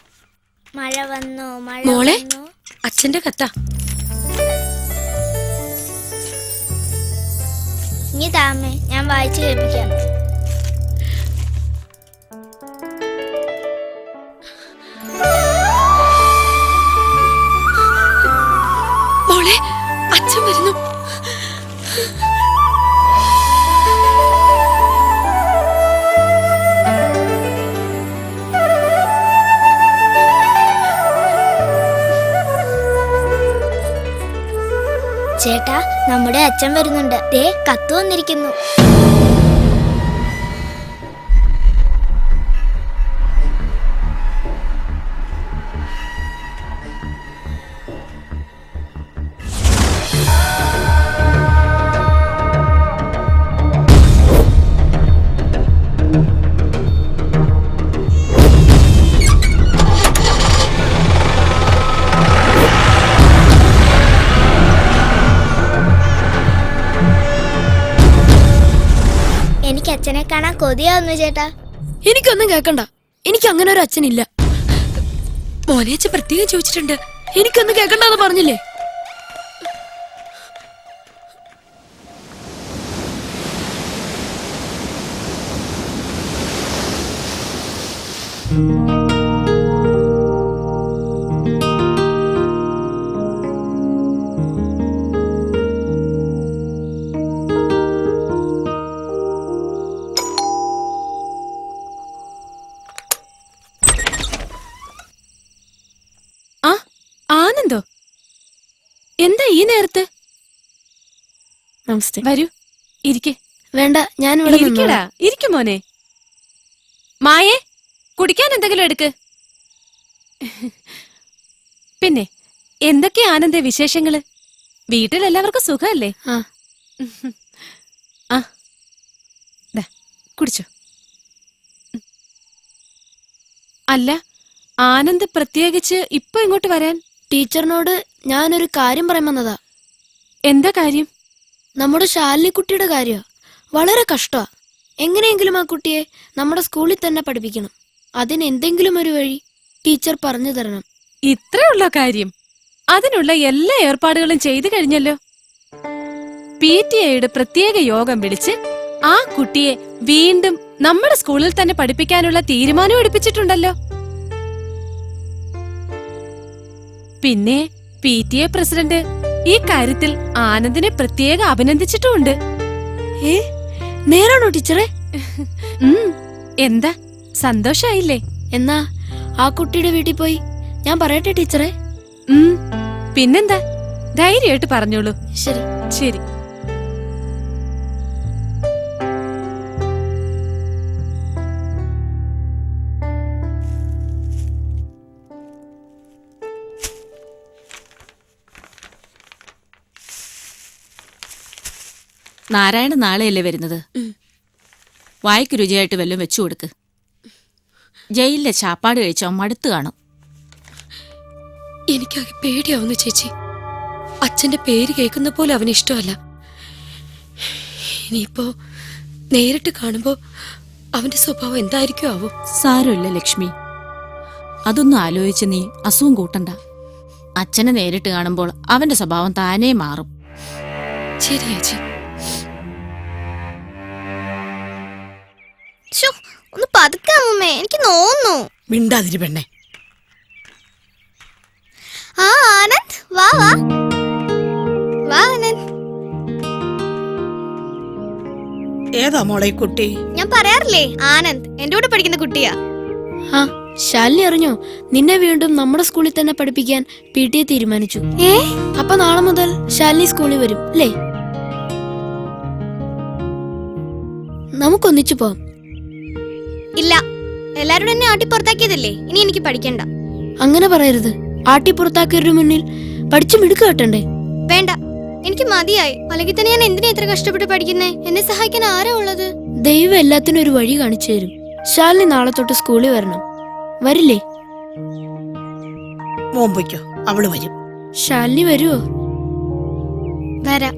മഴ വന്നു മോളെ, അച്ഛന്റെ കത്ത. ഇനി താമേ, ഞാൻ വായിച്ചു കേൾപ്പിക്കാം. മോളെ, അച്ഛൻ വരുന്നു. ചേട്ടാ, നമ്മുടെ അച്ഛൻ വരുന്നുണ്ട്. ദേ കത്ത് വന്നിരിക്കുന്നു. എനിക്ക് അച്ഛനെ കാണാൻ കൊതിയാവുന്നു ചേട്ടാ. എനിക്കൊന്നും കേൾക്കണ്ട, എനിക്ക് അങ്ങനെ ഒരു അച്ഛനില്ല. മോനെ അച്ഛൻ പ്രത്യേകം ചോദിച്ചിട്ടുണ്ട്. എനിക്കൊന്നും കേൾക്കണ്ടെന്ന് പറഞ്ഞില്ലേ. ആനന്ദോ, എന്താ ഈ നേരത്ത്? നമസ്തേ. വരൂ, ഇരിക്കെ. വേണ്ട, ഞാൻ ഇവിടെ ഇരിക്കടാ, ഇരിക്കും മോനെ. മായേ, കുടിക്കാൻ എന്തെങ്കിലും എടുക്ക്. പിന്നെ എന്തൊക്കെയാ ആനന്ദ വിശേഷങ്ങള്? വീട്ടിൽ എല്ലാവർക്കും സുഖമല്ലേ? ആ. ആ, ദാ, കുടിച്ചോ. അല്ല, ആനന്ദ് പ്രത്യേകിച്ച് ഇപ്പൊ ഇങ്ങോട്ട് വരാൻ? ടീച്ചറിനോട് ഞാനൊരു കാര്യം പറയാൻ വന്നതാ. എന്താ കാര്യം? നമ്മുടെ ശാലിനി കുട്ടിയുടെ കാര്യ വളരെ കഷ്ടമാ. എങ്ങനെയെങ്കിലും ആ കുട്ടിയെ നമ്മുടെ സ്കൂളിൽ തന്നെ പഠിപ്പിക്കണം. അതിന് എന്തെങ്കിലും ഒരു വഴി ടീച്ചർ പറഞ്ഞു തരണം. ഇത്രയുള്ള കാര്യം? അതിനുള്ള എല്ലാ ഏർപ്പാടുകളും ചെയ്തു കഴിഞ്ഞല്ലോ. PTA പ്രത്യേക യോഗം വിളിച്ച് ആ കുട്ടിയെ വീണ്ടും നമ്മുടെ സ്കൂളിൽ തന്നെ പഠിപ്പിക്കാനുള്ള തീരുമാനം എടുപ്പിച്ചിട്ടുണ്ടല്ലോ. പിന്നെ PTA പ്രസിഡന്റ് ഈ കാര്യത്തിൽ ആനന്ദിനെ പ്രത്യേകം അഭിനന്ദിച്ചിട്ടുമുണ്ട്. നേരാണോ ടീച്ചറെ? എന്താ സന്തോഷായില്ലേ? എന്നാ ആ കുട്ടിയുടെ വീട്ടിൽ പോയി ഞാൻ പറയട്ടെ ടീച്ചറെ? പിന്നെന്താ, ധൈര്യമായിട്ട് പറഞ്ഞോളൂ. ശരി ശരി. നാരായണ നാളെയല്ലേ വരുന്നത്? വായ്ക്ക് രുചിയായിട്ട് വല്ലതും വെച്ചു കൊടുക്ക്. ജയിലിലെ ചാപ്പാട് കഴിച്ചോ മടുത്തു കാണും. എനിക്കാകെ പേടിയാവുന്നു ചേച്ചി. അച്ഛന്റെ പേര് കേൾക്കുന്ന പോലെ അവന് ഇഷ്ടമല്ല. ഇനിയിപ്പോ നേരിട്ട് കാണുമ്പോ അവന്റെ സ്വഭാവം എന്തായിരിക്കും ആവോ? സാരമില്ല ലക്ഷ്മി, അതൊന്നും ആലോചിച്ച് നീ അസുഖം കൂട്ടണ്ട. അച്ഛനെ നേരിട്ട് കാണുമ്പോൾ അവന്റെ സ്വഭാവം താനേ മാറും. ശരി ചേച്ചി. ഒന്ന് പതുക്കെ അമ്മേ, എനിക്ക് നോന്നു. മിണ്ടാതിരി പെണ്ണെ. ആ ആനന്ദ്, വാ വാ വാ ആനന്ദ്. ഏതാ മോളെ കുട്ടി? ഞാൻ പറയാറില്ലേ, ആനന്ദ് എന്റെ കൂടെ പഠിക്കുന്ന കുട്ടിയാ. ആ ശാലിനി അറിഞ്ഞോ? നിന്നെ വീണ്ടും നമ്മുടെ സ്കൂളിൽ തന്നെ പഠിപ്പിക്കാൻ PTA തീരുമാനിച്ചു. അപ്പൊ നാളെ മുതൽ ശാലിനി സ്കൂളിൽ വരും അല്ലേ? നമുക്കൊന്നിച്ചു പോവാം. ഇല്ല, എല്ലാരും എന്നെ ആട്ടി പുറത്താക്കിയതല്ലേ, ഇനി എനിക്ക് പഠിക്കണ്ട. അങ്ങനെ പറയരുത്. ആട്ടി പുറത്താക്കിയവരുടെ മുന്നിൽ പഠിച്ചു മിടുക്ക് കെട്ടണ്ടേ? വേണ്ട, എനിക്ക് മതിയായി. അല്ലെങ്കിൽ തന്നെ ഞാൻ എന്തിനാ ഇത്ര കഷ്ടപ്പെട്ട് പഠിക്കുന്നേ? എന്നെ സഹായിക്കാൻ ആരാ ഉള്ളത്? ദൈവം എല്ലാത്തിനും ഒരു വഴി കാണിച്ചു തരും. ശാലിനി നാളെ തൊട്ട് സ്കൂളിൽ വരണം. വരില്ലേ? മോമ്പയ്ക്കോ, അവള് വരും. ശാലിനി വരുവോ? വരാം.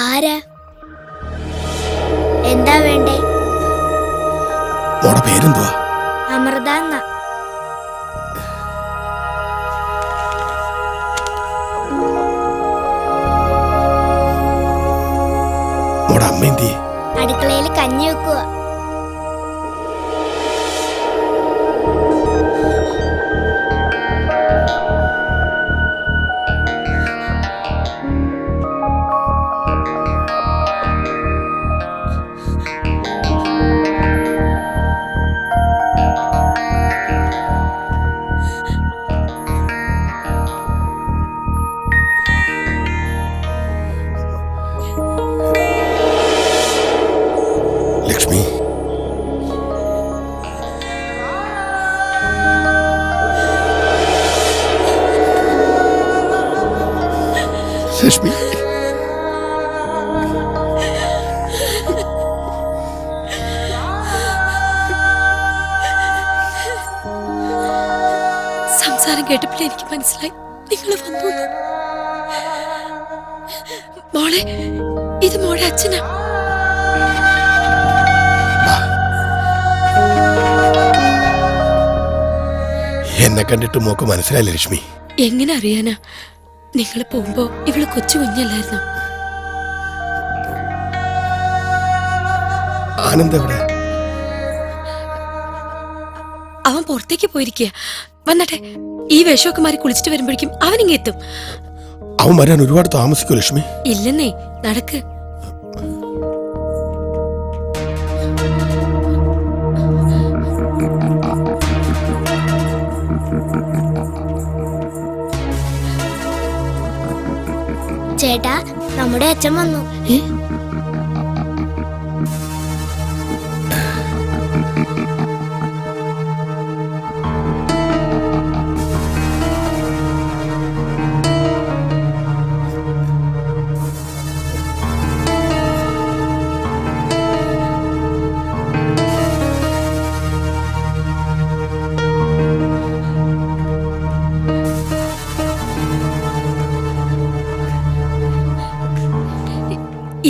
ആരാ? എന്താ വേണ്ടേ? പേരെന്തുവാ? അമൃത. അടുക്കളയിൽ കഞ്ഞി വെക്കുക. ലക്ഷ്മി, ലക്ഷ്മി, സംസാരം കേട്ടപ്പോഴേ എനിക്ക് മനസ്സിലായി നിങ്ങൾ വന്നു. മോളെ, ഇത് മോളെ അച്ഛനാ. എന്നെ കണ്ടിട്ട് മോക്ക് മനസ്സിലായില്ല ലക്ഷ്മി. എങ്ങനെ അറിയാനാ? നിങ്ങൾ പോകുമ്പോ ഇവള് കൊച്ചു കുഞ്ഞല്ലായിരുന്നു. ആനന്ദ് എവിടെ? അവൻ പുറത്തേക്ക് പോയിരിക്കുക. വന്നട്ടെ, ഈ വേഷമൊക്കെ മാറി കുളിച്ചിട്ട് വരുമ്പോഴേക്കും അവനിങ്ങ് എത്തും. അവൻ വരാൻ ഒരുപാട് താമസിക്കോ ലക്ഷ്മി? ഇല്ലെന്നേ, നടക്ക്. ചേട്ടാ, നമ്മുടെ അച്ഛൻ വന്നു.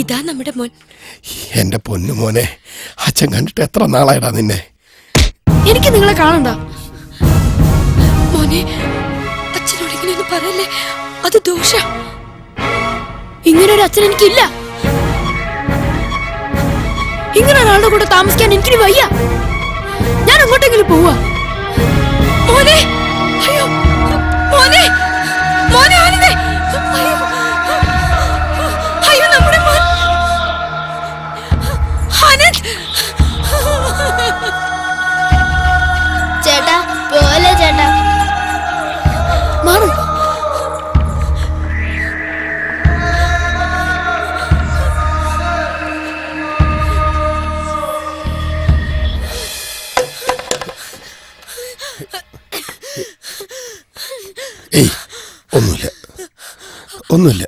ഇതാ നമ്മുടെ മോൻ. എന്റെ പൊന്നു മോനെ, അച്ഛൻ കണ്ടിട്ട് എത്ര നാളായിടാ നിന്നെ. എനിക്ക് നിങ്ങളെ കാണണ്ട മോനെ. അച്ഛനോട് ഇങ്ങനെയൊന്നും പറയല്ലേ, അത് ദോഷ. ഇങ്ങനൊരു അച്ഛൻ എനിക്കില്ല. ഇങ്ങനെ ഒരാളുടെ കൂടെ താമസിക്കാൻ എനിക്കിനി വയ്യ. ഞാൻ അങ്ങോട്ടെങ്കിലും പോവാ. മോനെ, അയ്യോ മോനെ, മോനെ ആനന്ദേ, അയ്യോ, അയ്യോ നമ്മുടെ മോൻ ആനന്ദ്. ചേട്ടാ പോലെ ചേട്ടാ, മാറും. ഏയ്, ഒന്നുമില്ല, ഒന്നുമില്ല.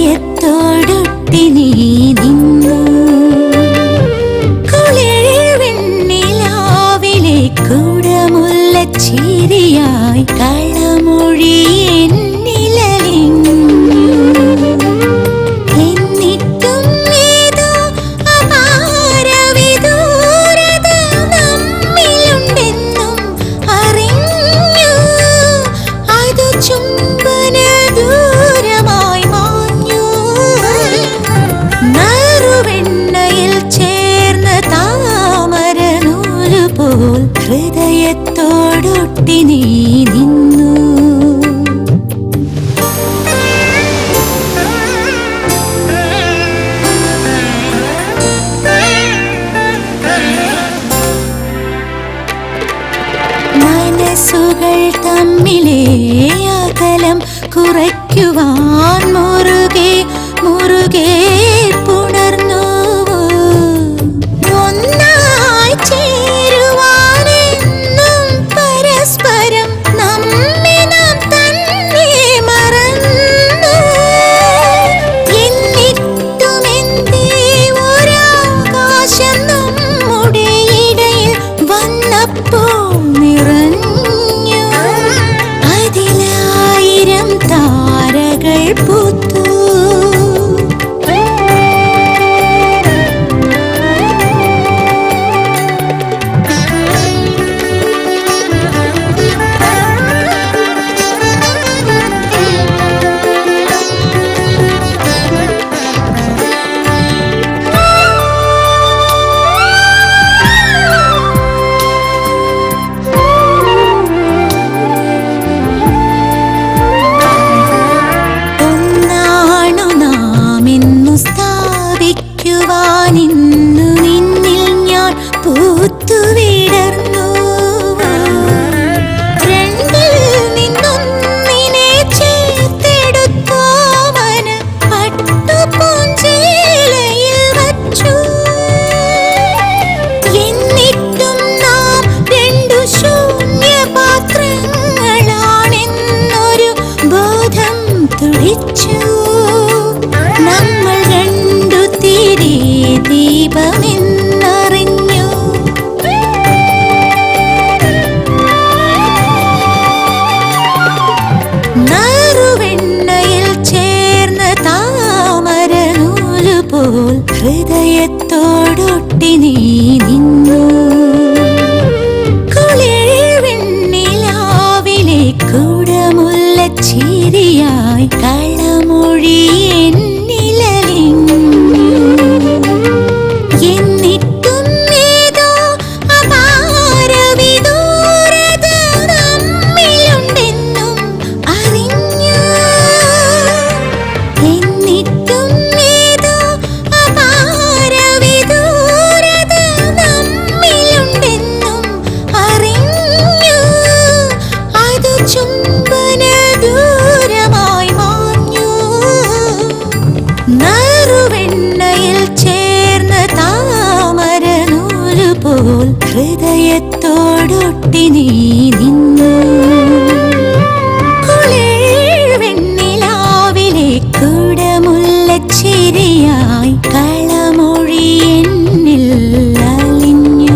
ഹൃദയത്തോടൊട്ടി നീ നിന്നു കുളിർവെണ്ണിലാവിലെ കുടമുല്ലച്ചിരിയായി കളമൊഴി എന്നിലലിഞ്ഞു. എന്നിട്ടും ഏതോ അപാര വിദൂരത നമ്മിലുണ്ടെന്നും അറിഞ്ഞു. അത് ചുംബന ദൂരമായി മാഞ്ഞു. നറുവെണ്ണയിൽ ചേർന്ന താമര നൂല് പോൽ ഹൃദയത്തോടൊട്ടി നീ നിന്നു. സ്നേഹത്തോടൊട്ടി നീ നിന്നു കുളിർവെണ്ണിലാവിലെ കുടമുല്ലച്ചിരിയായി കളമൊഴി എന്നിലലിഞ്ഞു എന്നിട്ടും ഏതോ അപാരവിദൂരത നമ്മിലുണ്ടെന്നും അറിഞ്ഞു എന്നിട്ടും ഏതോ അപാരവിദൂരത നമ്മിലുണ്ടെന്നും അറിഞ്ഞു അത് ചുംബന ദൂരമായി മാഞ്ഞു നറുവെണ്ണയിൽ ചേർന്ന താമര നൂല് പോൽ ഹൃദയത്തോടൊട്ടി നീ നിന്നു കുളിർവെണ്ണിലാവിലെ കുടമുല്ലച്ചിരിയായി കളമൊഴി എന്നിൽ അലിഞ്ഞു.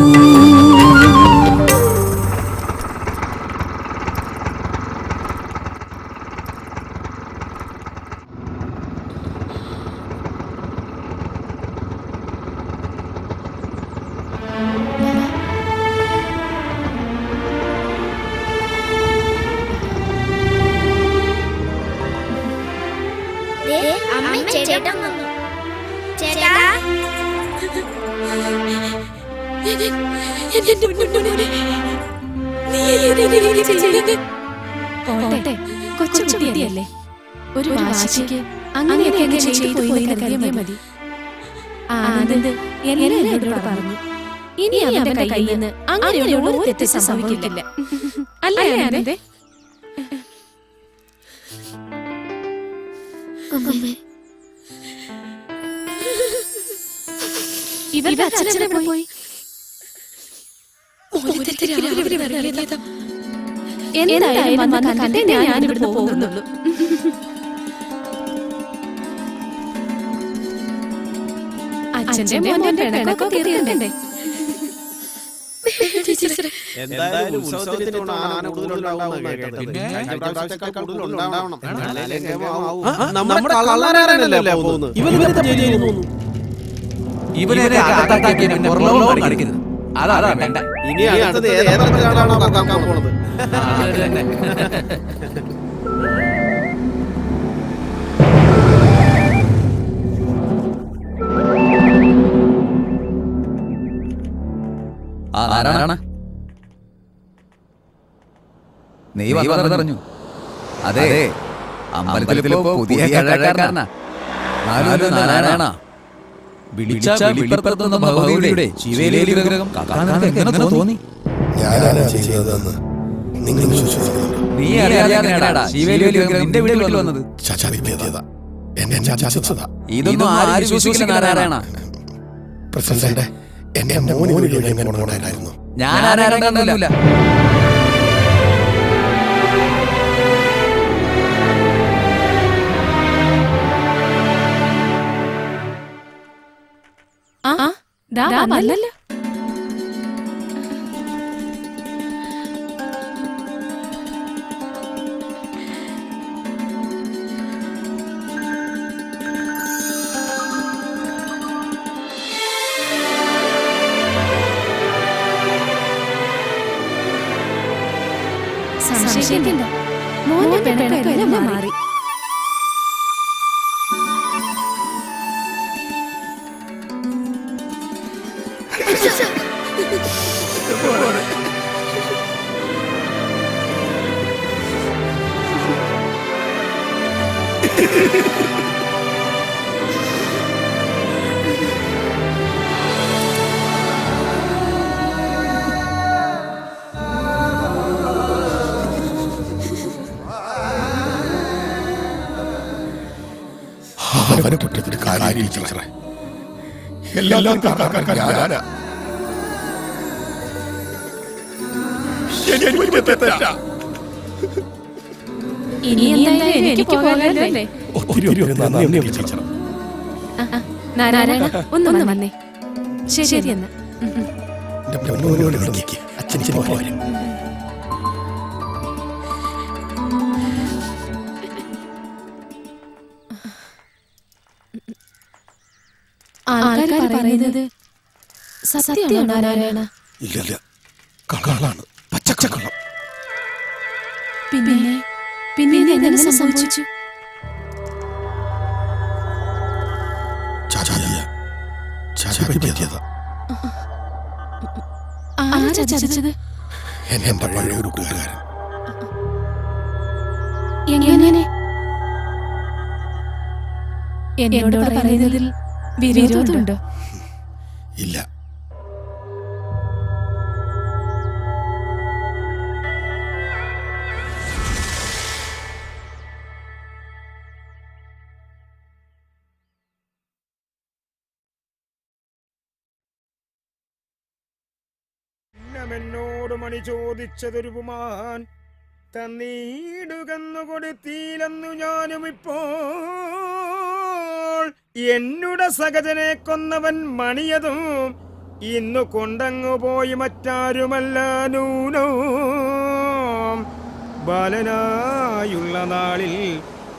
ചേട്ടൻ വന്നു. ചേട്ടാ പോട്ടെ, കൊച്ചുകുട്ടിയല്ലേ, ഒരു വാശിക്ക് അങ്ങനെയൊക്കെ അങ്ങ് ചെയ്തു പോയി കരുതിയാൽ മതി. ആനന്ദ് എല്ലാം എന്നോട് പറഞ്ഞു. ഇനി അവന്റെ കയ്യിൽ നിന്ന് അങ്ങനെയുള്ള ഒരു തെറ്റ് സംഭവിക്കില്ല. അല്ലേ ആനന്ദേ? ഇവരുടെ അച്ഛനെ പോയി എന്തായാലും വന്ന് കണ്ടേ ഞാൻ ഇവിടുന്ന് പോകുന്നുള്ളൂ. അച്ഛന്റെ മോന്റെ പിണക്കൊക്കെ തീർക്കണ്ടേ? എന്തായാലും ഉത്സവത്തിന് ആന കൂടുതലുണ്ടാവുമെന്നാ കേട്ടത്. കഴിഞ്ഞ പ്രാവശ്യത്തേക്കാൾ കൂടുതലുണ്ടാവണം. എന്നാലേ ഗമമാവൂ. നമ്മുടെ കള്ളനാരനല്ലേ പോകുന്നത്. ഇവനിപ്പോ ജയിലിൽ പോകുന്നു. ഇവനെ അകത്താക്കിയ പിന്നെ പുറലോകം കാണിക്കരുത്. അതാ വേണ്ട. ഇനി അടുത്തത് ഏതൊക്കെയാണോ കാക്കാൻ പോണത്. ആരാണ് നീ പറഞ്ഞു? അതെ, അമ്പലത്തിലിപ്പോ പുതിയ കഴകാരനാ. നാരായണ വിളിച്ച വിളിപ്പുറത്തുന്ന ഭഗവതിയുടെ ശിവേലി വിഗ്രഹം എങ്ങനെ തോന്നി? ഞാനാണ് ചെയ്തതെന്ന് നിങ്ങൾ വിശ്വസിക്കുന്നുണ്ടോ? നീ അറിയാതെയാടാ ശിവേലി വിഗ്രഹം നിന്റെ വീട്ടിൽ വന്നത്. ചതിച്ചതാ, എന്നെ ചതിച്ചതാ. ഇതൊന്നും ആരും വിശ്വസിക്കില്ല നാരായണ. പ്രസിഡന്റ്, എന്റെ മോന് എങ്ങനെ കൊണ്ടുപോകണമായിരുന്നു? ഞാൻ ആരാണെന്നില്ല. വന്നല്ലോ. സംശയിക്കണ്ട, മോന്റെ പിണക്കെല്ലാം മാറി. അവനെ കുറ്റത്തിന് കാര്യം ടീച്ചറെ. എല്ലാം കാക്കാൻ ഞാനാ. ഇനി എന്തായാലും എനിക്ക് പോകാനല്ലേ? ഒത്തിരി നന്ദിയുണ്ട് ടീച്ചർ. നാരായണ ഒന്ന് വന്നേ. ശരി എന്നാ. എന്റെ പൊന്നോനോട് വിളിക്ക്, അച്ഛൻ പോരെ. ആൾക്കാർ പറയുന്നത് സത്യമാണോ നാരായണ? ഇല്ലല്ല, കള്ളാണ്, പച്ചക്കള്ളം. പിന്നെ പിന്നെ ഇത് എങ്ങനെ സംഭവിച്ചു? പറ്റിയതാ. ആരാ ചതിച്ചത്? എന്റെ പഴയ ഒരു കൂട്ടുകാരൻ. എങ്ങനെ? എന്നോട് പറയുന്നതിൽ വിരോധമുണ്ടോ? ഇല്ല. എന്നോട് മണി ചോദിച്ചതൊരു പുമാൻ തന്നീടുകന്നു കൊടുത്തീലെന്നു ഞാനും ഇപ്പോൾ. എന്നുടെ സഹജനെ കൊന്നവൻ മണിയതും ഇന്നു കൊണ്ടങ്ങു പോയി മറ്റാരുമല്ല നൂനോ. ബാലനായുള്ള നാളിൽ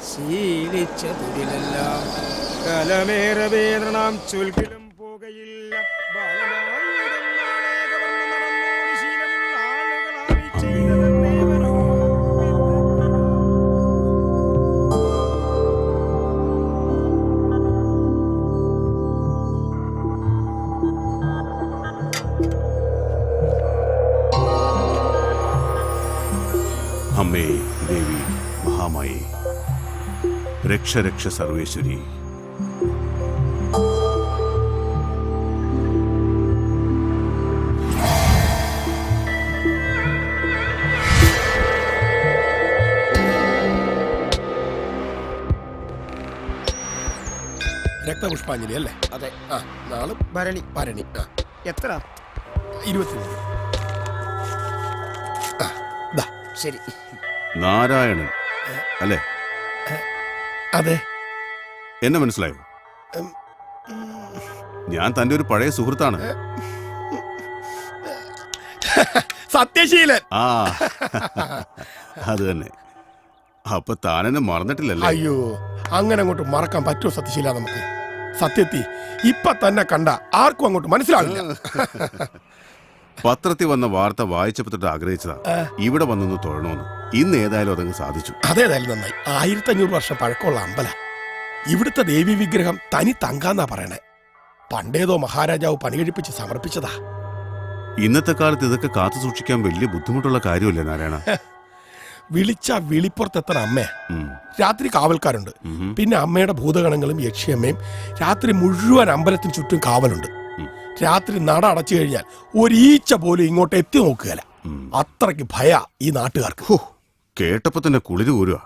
ശീലിച്ച തൊഴിലെല്ലാം കലമേറെ വേദനാം ചൊൽക്കിലും പോകയില്ല. അമ്മേ ദേവി മഹാമായേ, രക്ഷ രക്ഷ സർവേശ്വരി. രക്തപുഷ്പാഞ്ജലി അല്ലേ? അതെ. ആ, നാളും ഭരണി. ഭരണി. ആ, എത്ര? 23. ശരി. നാരായണൻ അല്ലേ? അതെ. എന്നെ മനസ്സിലായോ? ഞാൻ തന്റെ ഒരു പഴയ സുഹൃത്താണ്. സത്യശീലൻ. ആ, അത് തന്നെ. അപ്പൊ താനെന്നെ മറന്നിട്ടില്ലല്ലേ? അയ്യോ, അങ്ങനെ അങ്ങോട്ട് മറക്കാൻ പറ്റുമോ സത്യശീല? നമുക്ക് സത്യത്തി ഇപ്പൊ തന്നെ കണ്ട ആർക്കും അങ്ങോട്ട് മനസ്സിലാവില്ല. പത്രത്തിൽ വന്ന വാർത്ത വായിച്ചപ്പോഴത്തെ ആഗ്രഹിച്ചതാ ഇവിടെ വന്നൊന്ന് തൊഴണമെന്ന്. ഇന്ന് ഏതായാലും അതങ്ങ് സാധിച്ചു. അതേതായാലും നന്നായി. 1500 വർഷം പഴക്കമുള്ള അമ്പല. ഇവിടുത്തെ ദേവി വിഗ്രഹം തനി തങ്കാന്നാ പറയണേ. പണ്ടേതോ മഹാരാജാവ് പണികഴിപ്പിച്ച് സമർപ്പിച്ചതാ. ഇന്നത്തെ കാലത്ത് ഇതൊക്കെ കാത്തു സൂക്ഷിക്കാൻ വലിയ ബുദ്ധിമുട്ടുള്ള കാര്യമല്ലേ നാരായണ? വിളിച്ച വിളിപ്പുറത്തെത്തണ അമ്മേ. രാത്രി കാവൽക്കാരുണ്ട്. പിന്നെ അമ്മയുടെ ഭൂതഗണങ്ങളും യക്ഷിയമ്മയും രാത്രി മുഴുവൻ അമ്പലത്തിന് ചുറ്റും കാവലുണ്ട്. രാത്രി നട അടച്ചു കഴിഞ്ഞാൽ ഒരീച്ച പോലും ഇങ്ങോട്ട് എത്തി നോക്കുകയല്ല. അത്രയ്ക്ക് ഭയ ഈ നാട്ടുകാർക്ക്. കേട്ടപ്പോ തന്നെ കുളിര് കൂരുക.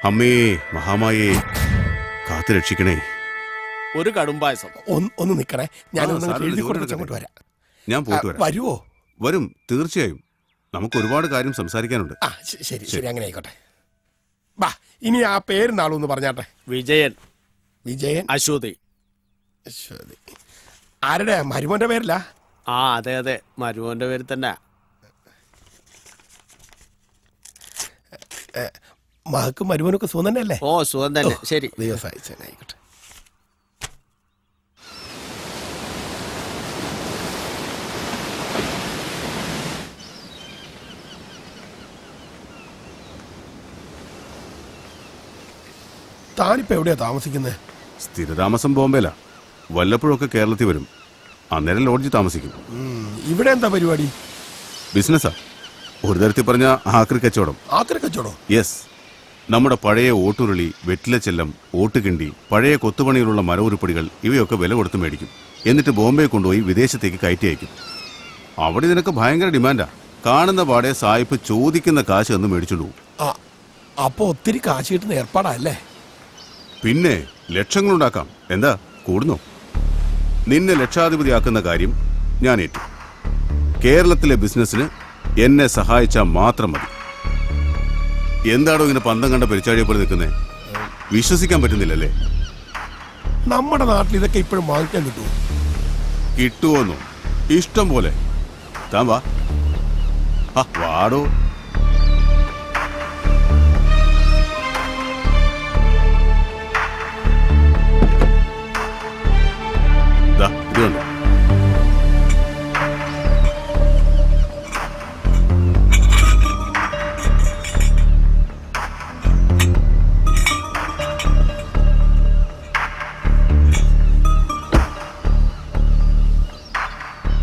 അമ്മേ മഹാമായേ, കാത്തു രക്ഷിക്കണേ. ഒരു കടുംപായസം. ഒന്ന് നിക്കണേ, ഞാൻ അങ്ങോട്ട് വരാം. ഞാൻ പോയിട്ട് വരാം. വരുവോ? വരും, തീർച്ചയായും. നമുക്ക് ഒരുപാട് കാര്യം സംസാരിക്കാനുണ്ട്. ശരി ശരി, അങ്ങനെ ആയിക്കോട്ടെ. ബാ, ഇനി ആ പേര് നാളൊന്ന് പറഞ്ഞാട്ടെ. വിജയൻ. വിജയൻ. അശ്വതി. അശ്വതി ആരുടെ? മരുമോന്റെ പേരില്ല? ആ, അതെ അതെ, മരുമോന്റെ പേര് തന്നെ. മകക്കും മരുമോനൊക്കെ സുഖം തന്നെയല്ലേ? ഓ, സുഖം തന്നെ. ശരി, ദൈവം സഹായിച്ചേനായിക്കോട്ടെ. താനിപ്പോ എവിടെയാ താമസിക്കുന്നത്? സ്ഥിരതാമസം ബോംബെയിലാ. വല്ലപ്പോഴൊക്കെ കേരളത്തിൽ വരും. അന്നേരം ലോഡ്ജിൽ താമസിക്കും. ഇവിടെ എന്താ പരിപാടി? ബിസിനസ്സാ. ഒരു തരത്തിൽ പറഞ്ഞ ആക്രി കച്ചവടം. ആക്രി കച്ചവടം? യെസ്. നമ്മുടെ പഴയ ഓട്ടുരുളി, വെറ്റിലച്ചെല്ലം, ഓട്ടുകിണ്ടി, പഴയ കൊത്തുപണിയിലുള്ള മരവുരുപ്പടികൾ ഇവയൊക്കെ വില കൊടുത്ത് മേടിക്കും. എന്നിട്ട് ബോംബെ കൊണ്ടുപോയി വിദേശത്തേക്ക് കയറ്റി അയക്കും. അവിടെ ഇതിനൊക്കെ ഭയങ്കര ഡിമാൻഡാ. കാണുന്ന പാടെ സായിപ്പ് ചോദിക്കുന്ന കാശ് എന്ന് മേടിച്ചോണ്ട് പോകും. അപ്പൊ ഒത്തിരി കാശ് കിട്ടുന്ന ഏർപ്പാടല്ലേ? പിന്നെ ലക്ഷങ്ങളുണ്ടാക്കാം. എന്താ കൂടുന്നോ? നിന്നെ ലക്ഷാധിപതിയാക്കുന്ന കാര്യം ഞാൻ ഏറ്റു. കേരളത്തിലെ ബിസിനസ്സിന് എന്നെ സഹായിച്ചാൽ മാത്രം മതി. എന്താണോ ഇങ്ങനെ പന്തം കണ്ട പെരിച്ചാഴിയെ പോലെ നിൽക്കുന്നേ? വിശ്വസിക്കാൻ പറ്റുന്നില്ലല്ലേ? നമ്മുടെ നാട്ടിൽ ഇതൊക്കെ ഇപ്പോഴും വാങ്ങിക്കാൻ കിട്ടുമോ? കിട്ടുമോന്നോ? ഇഷ്ടം പോലെ. താൻ വാ. വാടോ. ഇതുണ്ട്.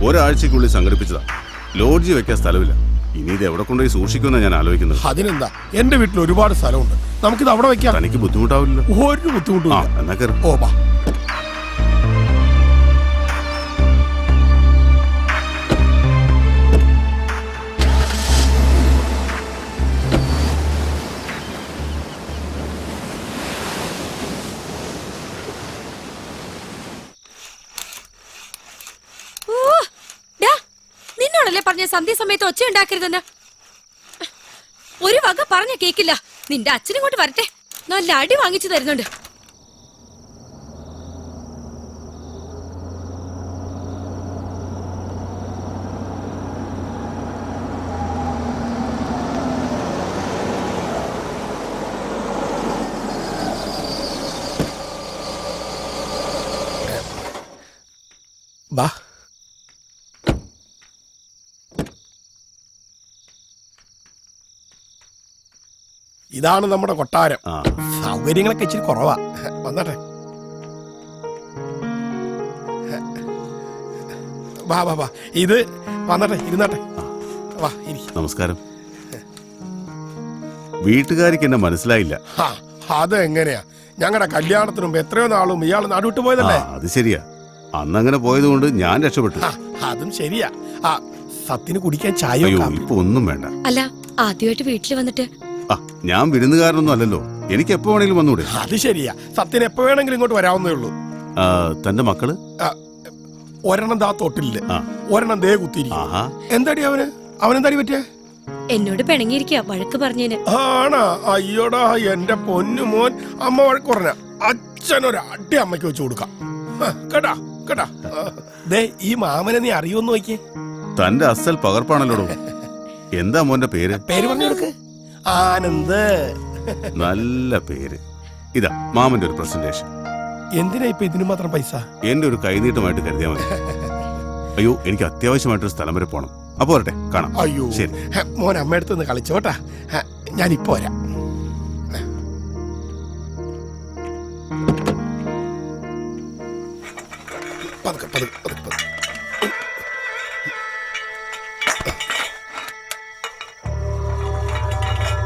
ഒരാഴ്ചക്കുള്ളിൽ സംഘടിപ്പിച്ചതാ. ലോഡ്ജ് വെക്കാൻ സ്ഥലമില്ല. ഇനി ഇത് എവിടെ കൊണ്ടുപോയി സൂക്ഷിക്കുമെന്നാണ് ഞാൻ ആലോചിക്കുന്നത്. അതിനെന്താ, എന്റെ വീട്ടിൽ ഒരുപാട് സ്ഥലമുണ്ട്, നമുക്കിത് അവിടെ വെക്കാം. തനിക്ക് ബുദ്ധിമുട്ടാവില്ലല്ലോ? ഒരു ബുദ്ധിമുട്ടും ആ, ഇല്ല. എന്നാ കയറി. ഓ ബാ. നിന്നോടല്ലേ പറഞ്ഞ സന്ധ്യാസമയത്ത് ഒച്ച ഉണ്ടാക്കരുതെന്ന്? ഒരു വക പറഞ്ഞ കേക്കില്ല. നിന്റെ അച്ഛനും കൊണ്ട് വരട്ടെ, നല്ല അടി വാങ്ങിച്ചു തരുന്നുണ്ട്. ബാ. ഇതാണ് നമ്മുടെ കൊട്ടാരം. ആ, സൗകര്യങ്ങളൊക്കെ ഇച്ചിരി കുറവാ. വന്നട്ടെ. വാ വാ വാ. ഇത് വന്നട്ടെ, ഇരുന്നട്ടെ. വാ ഇരി. നമസ്കാരം. വീട്ടുകാർക്ക് എന്നെ മനസ്സിലായില്ല. ആ, അത് എങ്ങനെയാ? ഞങ്ങളുടെ കല്യാണത്തിന് മുമ്പ് എത്രയോ നാളും ഇയാൾ നാടുവിട്ട് പോയതല്ലേ? അത് ശരിയാ. അന്നങ്ങനെ പോയതുകൊണ്ട് ഞാൻ രക്ഷപ്പെട്ടു. ആ, അതും ശരിയാ. ആ, സത്തിന് കുടിക്കാൻ ചായ അയ്യോ, വെക്കാം. ഇപ്പൊ ഒന്നും വേണ്ട. അല്ല, ആദ്യമായിട്ട് വീട്ടിൽ വന്നിട്ട് ആ, ഞാൻ വിരുന്നുകാരനൊന്നും അല്ലല്ലോ. എനിക്ക് എപ്പോ വേണമെങ്കിലും വന്നൂടെ? അത് ശരിയാ. സത്തിന് എപ്പോ വേണമെങ്കിലും ഇങ്ങോട്ട് വരാവുന്നേ ഉള്ളൂ. ആ, തന്റെ മക്കള്? ആ, ഒരെണ്ണം ദാ തൊട്ടില്ല, ആ. ഒരെണ്ണം ദേ കുത്തിയിരിക്കും. ആഹാ. എന്താടി അവനെന്താടി പറ്റിയേ? എന്നോട് പിണങ്ങിയിരിക്കുക, വഴക്ക് പറഞ്ഞേന്. ആണാ? അയ്യോടാ എന്റെ പൊന്നു മോൻ. അമ്മ വഴക്ക് പറഞ്ഞ അച്ഛനൊരു അടി അമ്മയ്ക്ക് വെച്ച് കൊടുക്കാം. കേട്ടാ കേട്ടാ. ദേ, ഈ മാമനെ നീ അറിയുമെന്ന് നോക്കിയേ. തന്റെ അസൽ പകർപ്പാണല്ലോടോ. എന്താ മോന്റെ പേര്? പേര് പറഞ്ഞു കൊടുക്ക്. ആനന്ദ്. നല്ല പേര്. ഇതാ മാമന്റെ ഒരു പ്രസന്റേഷൻ. എന്തിനാ ഇപ്പൊ ഇതിന് മാത്രം പൈസ? എന്റെ ഒരു കൈനീട്ടമായിട്ട് കരുതിയാൽ മതി. അയ്യോ, എനിക്ക് അത്യാവശ്യമായിട്ടൊരു സ്ഥലം വരെ പോണം. അപ്പൊ വരട്ടെ, കാണാം. അയ്യോ, ശരി. മോൻ അമ്മയടുത്ത് നിന്ന് കളിച്ചോട്ടാ. ഞാനിപ്പോ വരാം. പതുക്കെ പതുക്കെ പതുക്കെ പതുക്കെ.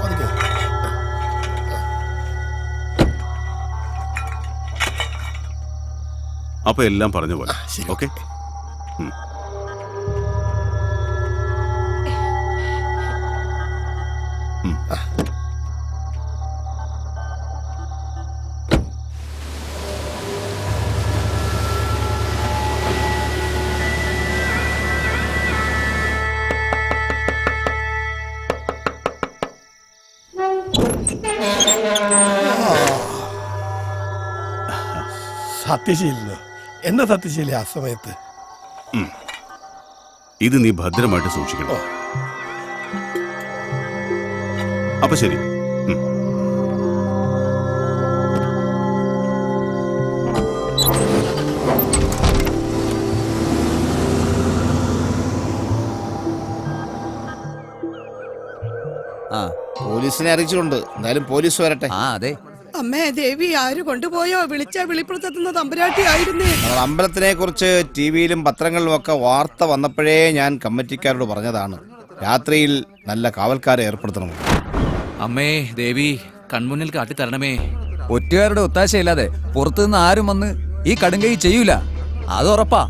പതുക്കെ. അപ്പൊ എല്ലാം പറഞ്ഞ പോലെ. ശരി. ഓക്കെ. സത്യശീലനോ? എന്താ സത്യശീല ആ സമയത്ത്? ഇത് നീ ഭദ്രമായിട്ട് സൂക്ഷിക്കണം. അപ്പൊ ശരി. ആ പോലീസിനെ അറിയിച്ചിട്ടുണ്ട്. എന്തായാലും പോലീസ് വരട്ടെ. ആ അതെ. അമ്മേ ദേവി ആര് കൊണ്ടുപോയോ? വിളിച്ചാ വിളിപ്പുറത്തെത്തുന്ന തമ്പുരാട്ടി ആയിരുന്നേ. നമ്മൾ അമ്പലത്തിനെ കുറിച്ച് ടിവിയിലും പത്രങ്ങളിലും ഒക്കെ വാർത്ത വന്നപ്പോഴേ ഞാൻ കമ്മിറ്റിക്കാരോട് പറഞ്ഞതാണ്, രാത്രിയിൽ നല്ല കാവൽക്കാരെ ഏർപ്പെടുത്തണം. അമ്മേ ദേവി, കൺമുന്നിൽ കാട്ടിത്തരണമേ. ഒറ്റുകാരുടെ ഒത്താശയില്ലാതെ പുറത്തുനിന്ന് ആരും വന്ന് ഈ കടുങ്കൈ ചെയ്യൂല. അത് ഉറപ്പാ.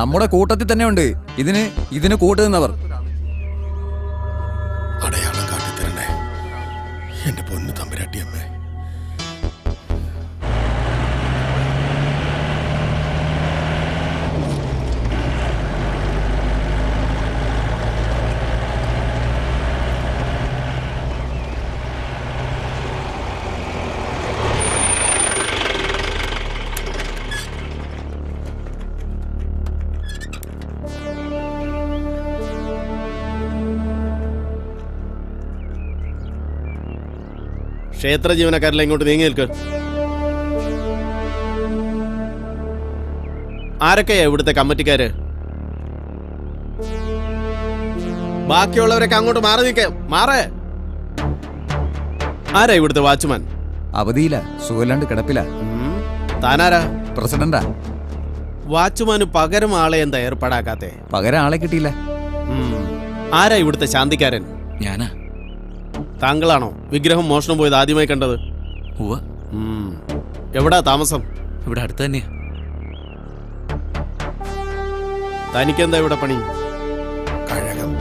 നമ്മുടെ കൂട്ടത്തിൽ തന്നെ ഉണ്ട് ഇതിന് കൂട്ടുനിന്നവർ. അടയാളം കാട്ടിത്തരണേ എന്റെ പൊന്നു തമ്പുരാട്ടി അമ്മേ. ക്ഷേത്ര ജീവനക്കാരെല്ലാം ഇങ്ങോട്ട് നീങ്ങി നിൽക്ക്. ആരൊക്കെയാ ഇവിടുത്തെ കമ്മിറ്റിക്കാര്? ബാക്കിയുള്ളവരൊക്കെ അങ്ങോട്ട് മാറി നിൽക്കേ. മാറേ. ആരാ ഇവിടുത്തെ വാച്ച്മാൻ? അവധിയില്ല, സുഖമില്ലാണ്ട് കിടപ്പില്ല. താനാരാ? പ്രസിഡന്റാ. വാച്ച്മാന് പകരം ആളെ എന്താ ഏർപ്പാടാക്കാത്തെ? പകരം ആളെ കിട്ടിയില്ല. ആരാ ഇവിടുത്തെ ശാന്തിക്കാരൻ? ഞാനാ. താങ്കളാണോ വിഗ്രഹം മോഷണം പോയത് ആദ്യമായി കണ്ടത്? ഉവ്വ. എവിടാ താമസം? ഇവിടെ അടുത്ത് തന്നെയാ. തനിക്കെന്താ ഇവിടെ പണി? കഴകം.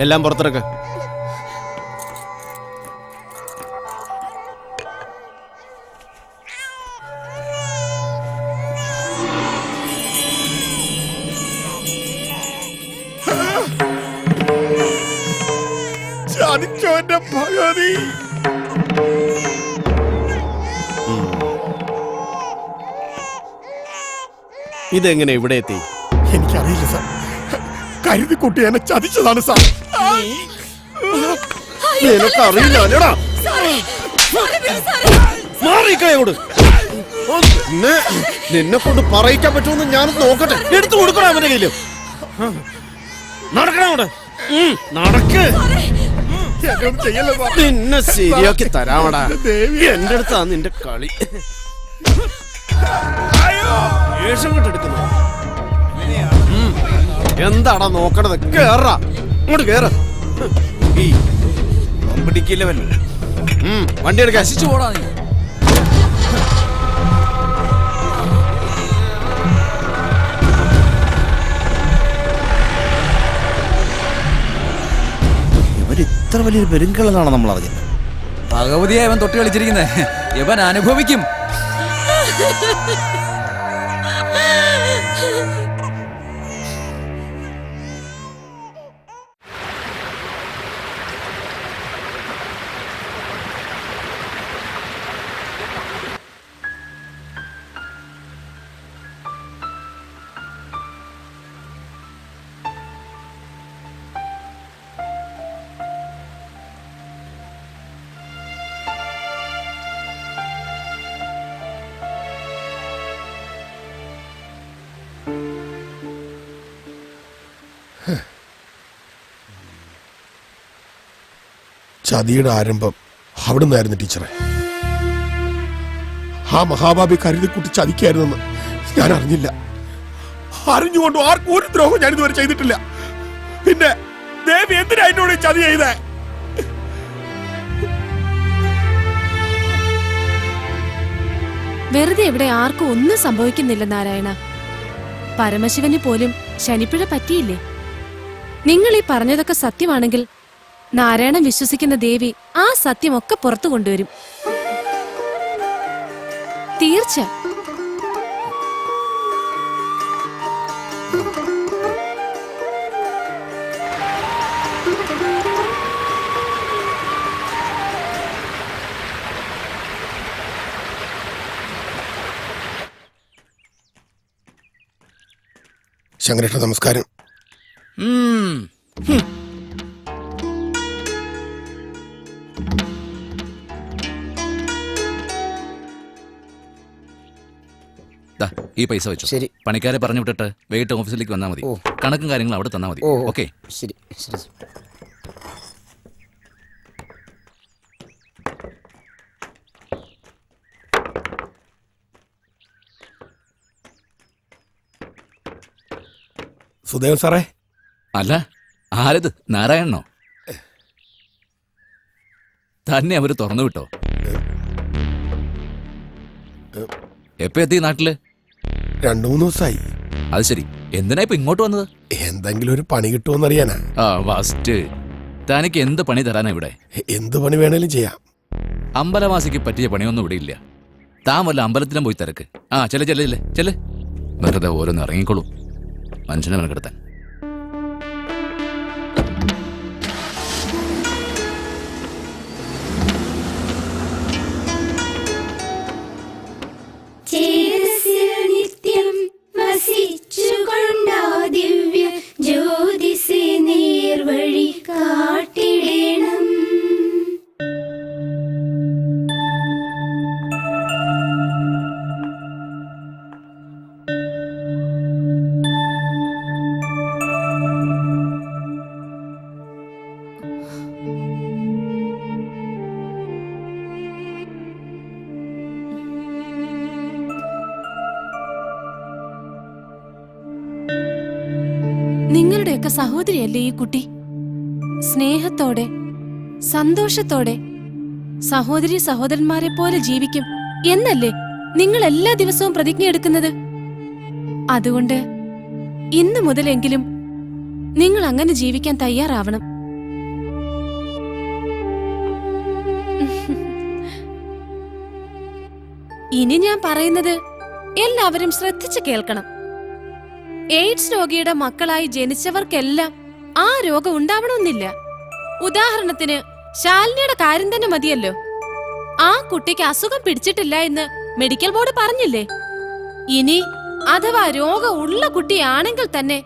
എല്ലാം പുറത്തിറക്ക. ചതിച്ചോന്റെ ഭഗവതി. ഇതെങ്ങനെ ഇവിടെ എത്തി? എനിക്കറിയില്ല സാർ. കരുതിക്കുട്ടി എന്നെ ചതിച്ചതാണ് സാർ. നിനക്കറിയില്ലടാ. നിന്നെ കൊണ്ട് പറയിക്കാൻ പറ്റുമെന്ന് ഞാനൊന്ന് നോക്കട്ടെ. എടുത്തു കൊടുക്കണം അവന്റെ കയ്യില്. നടക്കണോട് നടക്ക്. നിന്നെ ശരിയാക്കി തരാമടാ. എന്റെ അടുത്താ നിന്റെ കളി. എടുക്കുന്നു. എന്താടാ നോക്കണത്? കേറാ ഇങ്ങോട്ട് കേറ. വണ്ടി എടുക്കാൻ പോടാ നീ. ഇത്ര വലിയൊരു പെരുങ്കളനാണ് നമ്മൾ അറിഞ്ഞത്. ഭഗവതിയെ അവൻ തൊട്ട് കളിച്ചിരിക്കുന്നേ. ഇവൻ അനുഭവിക്കും. ചതിയുടെ ആരംഭം അവിടുന്നായിരുന്നു ടീച്ചറെ. ആ മഹാഭാവി കരുതിക്കുട്ടി ചതിക്കായിരുന്നെന്ന് ഞാൻ അറിഞ്ഞില്ല. അറിഞ്ഞുകൊണ്ട് ആർക്കും ഒരു ദ്രോഹം ഞാൻ ഇതുവരെ ചെയ്തിട്ടില്ല. പിന്നെ ദേവി എന്തിനാ എന്നോട് ചതി ചെയ്തേ? വെറുതെ ഇവിടെ ആർക്കും ഒന്നും സംഭവിക്കുന്നില്ല നാരായണ. പരമശിവന് പോലും ശനിപ്പിഴ പറ്റിയില്ലേ? നിങ്ങൾ ഈ പറഞ്ഞതൊക്കെ സത്യമാണെങ്കിൽ നാരായണൻ വിശ്വസിക്കുന്ന ദേവി ആ സത്യമൊക്കെ പുറത്തു കൊണ്ടുവരും. തീർച്ച. ശങ്കരേട്ട നമസ്കാരം. ദാ, ഈ പൈസ വെച്ചു. ശരി. പണിക്കാരെ പറഞ്ഞു വിട്ടിട്ട് വൈകിട്ട് ഓഫീസിലേക്ക് വന്നാൽ മതി. കണക്കും കാര്യങ്ങളും അവിടെ തന്നാൽ മതി. ഓക്കെ. ശരി ശരി. സുദേവൻ സാറേ. അല്ല, ആരത്? നാരായണനോ? തന്നെ അവര് തുറന്നു വിട്ടോ? എപ്പോ എത്തി നാട്ടില്? 2-3 ദിവസമായി. അത് ശരി. എന്തിനാ ഇപ്പൊ ഇങ്ങോട്ട് വന്നത്? എന്തെങ്കിലും ഒരു പണി കിട്ടുമെന്നറിയാനാ. ആ ഫസ്റ്റ്. തനിക്ക് എന്ത് പണി തരാനാ ഇവിടെ? എന്ത് പണി വേണേലും ചെയ്യാം. അമ്പലവാസിക്ക് പറ്റിയ പണിയൊന്നും ഇവിടെ ഇല്ല. താൻ വല്ല അമ്പലത്തിലും പോയി തിരക്ക്. ആ ചെല്ല്. വെറുതെ ഓരോന്ന് ഇറങ്ങിക്കോളൂ. മനുഷ്യനെ മെനക്കെടുത്താൻ. നിത്യം വസിച്ചുകൊണ്ടോ ദിവ്യ ജ്യോതിസി നേർവഴി കാട്ടിടേണം. നിങ്ങളുടെയൊക്കെ സഹോദരിയല്ലേ ഈ കുട്ടി? സ്നേഹത്തോടെ സന്തോഷത്തോടെ സഹോദരി സഹോദരന്മാരെ പോലെ ജീവിക്കും എന്നല്ലേ നിങ്ങൾ എല്ലാ ദിവസവും പ്രതിജ്ഞ എടുക്കുന്നത്? അതുകൊണ്ട് ഇന്നു മുതലെങ്കിലും നിങ്ങൾ അങ്ങനെ ജീവിക്കാൻ തയ്യാറാവണം. ഇനി ഞാൻ പറയുന്നത് എല്ലാവരും ശ്രദ്ധിച്ചു കേൾക്കണം. എയ്ഡ്സ് രോഗിയുടെ മക്കളായി ജനിച്ചവർക്കെല്ലാം ആ രോഗം ഉണ്ടാവണമെന്നില്ല. ഉദാഹരണത്തിന് ശാലിനിയുടെ കാര്യം തന്നെ മതിയല്ലോ. ആ കുട്ടിക്ക് അസുഖം പിടിച്ചിട്ടില്ല എന്ന് മെഡിക്കൽ ബോർഡ് പറഞ്ഞില്ലേ? ഇനി അഥവാ രോഗം ഉള്ള കുട്ടിയാണെങ്കിൽ തന്നെ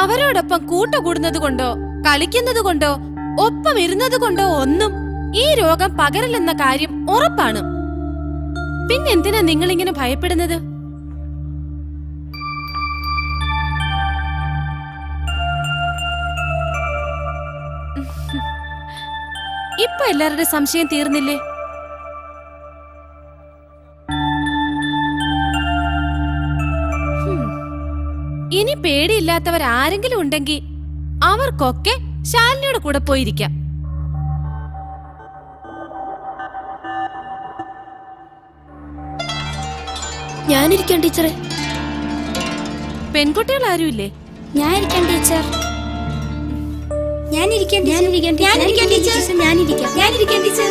അവരോടൊപ്പം കൂട്ടുകൂടുന്നത് കൊണ്ടോ കളിക്കുന്നത് കൊണ്ടോ ഒപ്പം ഇരുന്നത് കൊണ്ടോ ഒന്നും ഈ രോഗം പകരില്ലെന്ന കാര്യം ഉറപ്പാണ്. പിന്നെന്തിനാ നിങ്ങളിങ്ങനെ ഭയപ്പെടുന്നത്? ഇപ്പൊ എല്ലാവരുടെ സംശയം തീർന്നില്ലേ? ഇനി പേടിയില്ലാത്തവർ ആരെങ്കിലും ഉണ്ടെങ്കിൽ അവർക്കൊക്കെ ശാലിനിയുടെ കൂടെ പോയിരിക്കാം. ഞാനിരിക്കാം ടീച്ചറെ. പെൺകുട്ടികൾ ആരുമില്ലേ? ഞാനിരിക്കാം ടീച്ചർ. ഞാനിരിക്കാം ടീച്ചർ.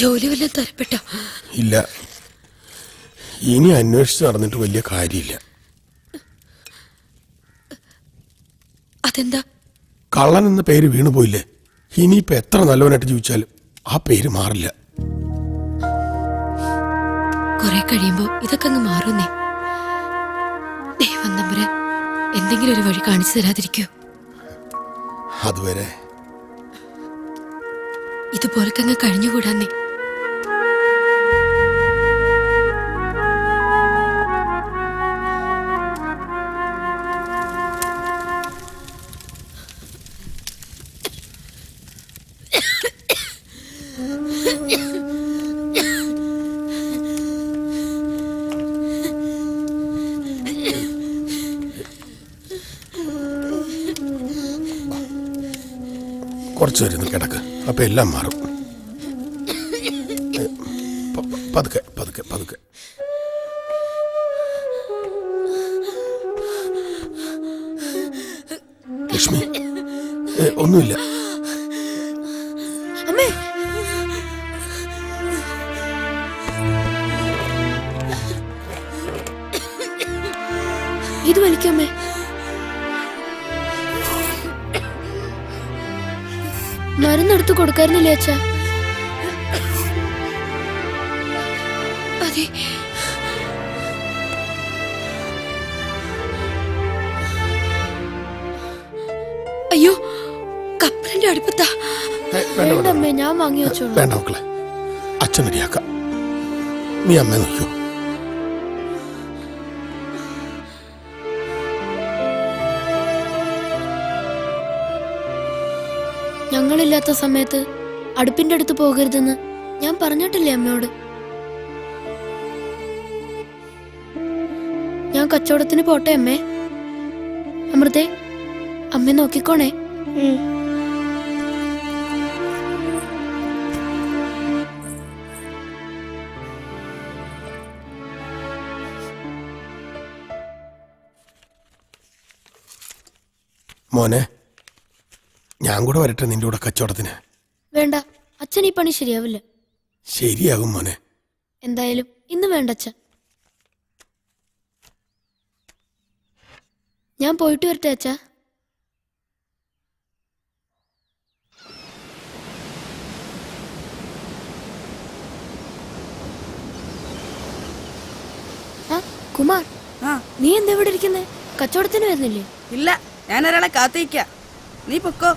ജോലി വല്ലതും തരപ്പെട്ടോ? ഇല്ല. ഇനി അന്വേഷിച്ച് നടന്നിട്ട് വലിയ കാര്യമില്ല. അതെന്താ? കള്ളൻ എന്ന പേര് വീണുപോയില്ലേ? ഇനിയിപ്പോ എത്ര നല്ലവനായിട്ട് ജീവിച്ചാലും ആ പേര് മാറില്ല. കുറെ കഴിയുമ്പോ ഇതൊക്കെ അങ്ങ് മാറുന്നേ. ദൈവം തമ്പുരാൻ എന്തെങ്കിലും ഒരു വഴി കാണിച്ചു തരാതിരിക്കൂ. അതുവരെ ഇതുപോലൊക്കെ അങ്ങ് കഴിഞ്ഞുകൂടാന്നേ. കുറച്ചു നേരം കിടക്ക്. അപ്പൊ എല്ലാം മാറും. പതുക്കെ പതുക്കെ പതുക്കെ. ലക്ഷ്മി, ഒന്നുമില്ല. ഇത് വലിക്കമ്മേ. മരുന്നെടുത്ത് കൊടുക്കായിരുന്നില്ലേ അച്ഛാ? അതെ. അയ്യോ, കപ്പലിന്റെ അടുപ്പത്താ. വേണ്ടമ്മേ, ഞാൻ വാങ്ങി വെച്ചോളൂ. വേണ്ട മക്കളെ, അച്ഛൻ റെഡിയാക്കാം. നീ അമ്മ നോക്കൂ. ഞങ്ങളില്ലാത്ത സമയത്ത് അടുപ്പിന്റെ അടുത്ത് പോകരുതെന്ന് ഞാൻ പറഞ്ഞിട്ടില്ലേ അമ്മയോട്? ഞാൻ കച്ചവടത്തിന് പോട്ടെ അമ്മേ. അമൃതേ, അമ്മ നോക്കിക്കോണേ. മോനെ, ഞാൻ കൂടെ വരട്ടെ നിന്റെ കൂടെ കച്ചവടത്തിന്? വേണ്ട, അച്ഛൻ ഈ പണി ശരിയാവില്ല. ശരിയാകും മോനെ. എന്തായാലും ഇന്ന് വേണ്ട അച്ഛ. ഞാൻ പോയിട്ട് വരട്ടെ അച്ഛാ. കുമാർ, നീ എന്താ ഇവിടെ ഇരിക്കുന്നേ? കച്ചവടത്തിന് വരുന്നില്ലേ? ഇല്ല, ഞാൻ ഒരാളെ കാത്തിരിക്ക. നീ പൊക്കോ.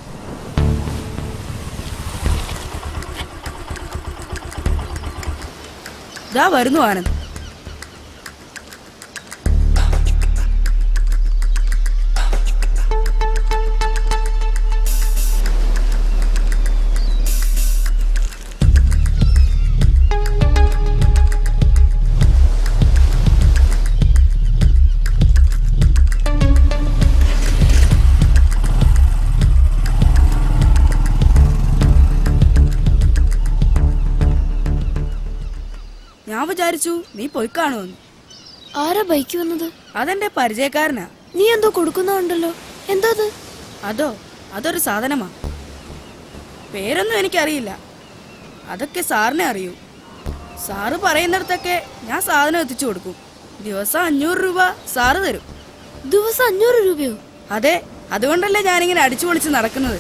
ഇതാ വരുന്നു ആനന്ദ്. ഞാൻ വിചാരിച്ചു നീ പോയി കാണുമെന്ന്. ആരാ ബൈക്ക് വന്നത്? അതെന്റെ പരിചയക്കാരനാ. നീ എന്തോ കൊടുക്കുന്നുണ്ടല്ലോ. എന്താ അത്? അതൊരു സാധനമാ. പേരൊന്നും എനിക്കറിയില്ല. അതൊക്കെ സാറിനെ അറിയൂ. സാറ് പറയുന്നിടത്തൊക്കെ ഞാൻ സാധനം എത്തിച്ചു കൊടുക്കും. ദിവസം 500 രൂപ സാറ് തരും. ദിവസം 500 രൂപയോ? അതെ, അതുകൊണ്ടല്ലേ ഞാനിങ്ങനെ അടിച്ചു പൊളിച്ച് നടക്കുന്നത്.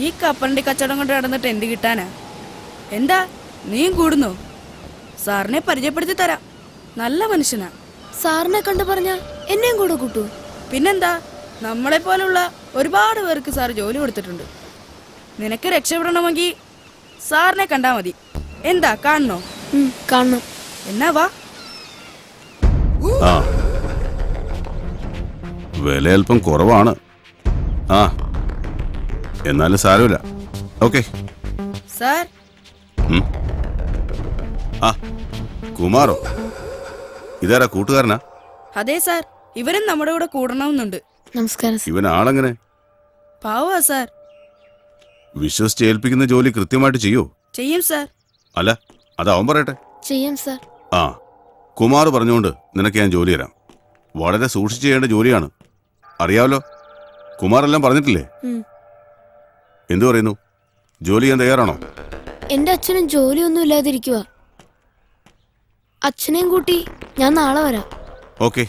ഈ കപ്പലിന്റെ കച്ചവടം കൊണ്ട് നടന്നിട്ട് എന്ത് കിട്ടാനാ? എന്താ നീയും കൂടുന്നോ? സാറിനെ പരിചയപ്പെടുത്തി തരാം. നല്ല മനുഷ്യനാ. സാറിനെ കണ്ടു പറഞ്ഞ എന്നെയും കൂടെ കൂട്ടൂ? പിന്നെന്താ, നമ്മളെ പോലുള്ള ഒരുപാട് പേർക്ക് സാർ ജോലി കൊടുത്തിട്ടുണ്ട്. നിനക്ക് രക്ഷപ്പെടണമെങ്കിൽ സാറിനെ കണ്ടാ മതി. എന്താ, കാണണോ? കാണണം. എന്നാ വാ. വില അല്പം കുറവാണ്. എന്നാലും സാരമില്ല. Okay sir. കുമാറോ? ഇതാരാ, കൂട്ടുകാരനാ? അതെ സാർ, ഇവരും നമ്മുടെ കൂടെ കൂടണമെന്നുണ്ട്. നമസ്കാരം. ഇവൻ ആളെങ്ങനെ? പാവാ സാർ. വിശ്വസിച്ച് ഏൽപ്പിക്കുന്ന ജോലി കൃത്യമായിട്ട് ചെയ്യോ? ചെയ്യും സാർ. അല്ല, അത് അവൻ പറയട്ടെ. ചെയ്യാം സാർ. കുമാർ പറഞ്ഞുകൊണ്ട് നിനക്ക് ഞാൻ ജോലി തരാം. വളരെ സൂക്ഷിച്ച് ചെയ്യേണ്ട ജോലിയാണ്, അറിയാമല്ലോ. കുമാറെല്ലാം പറഞ്ഞിട്ടില്ലേ? എന്തു പറയുന്നു? ജോലി ചെയ്യാൻ തയ്യാറാണോ? എന്റെ അച്ഛനും ജോലിയൊന്നും ഇല്ലാതിരിക്കുക. അച്ഛനെയും കൂട്ടി ഞാൻ നാളെ വരാം. ഓക്കെ,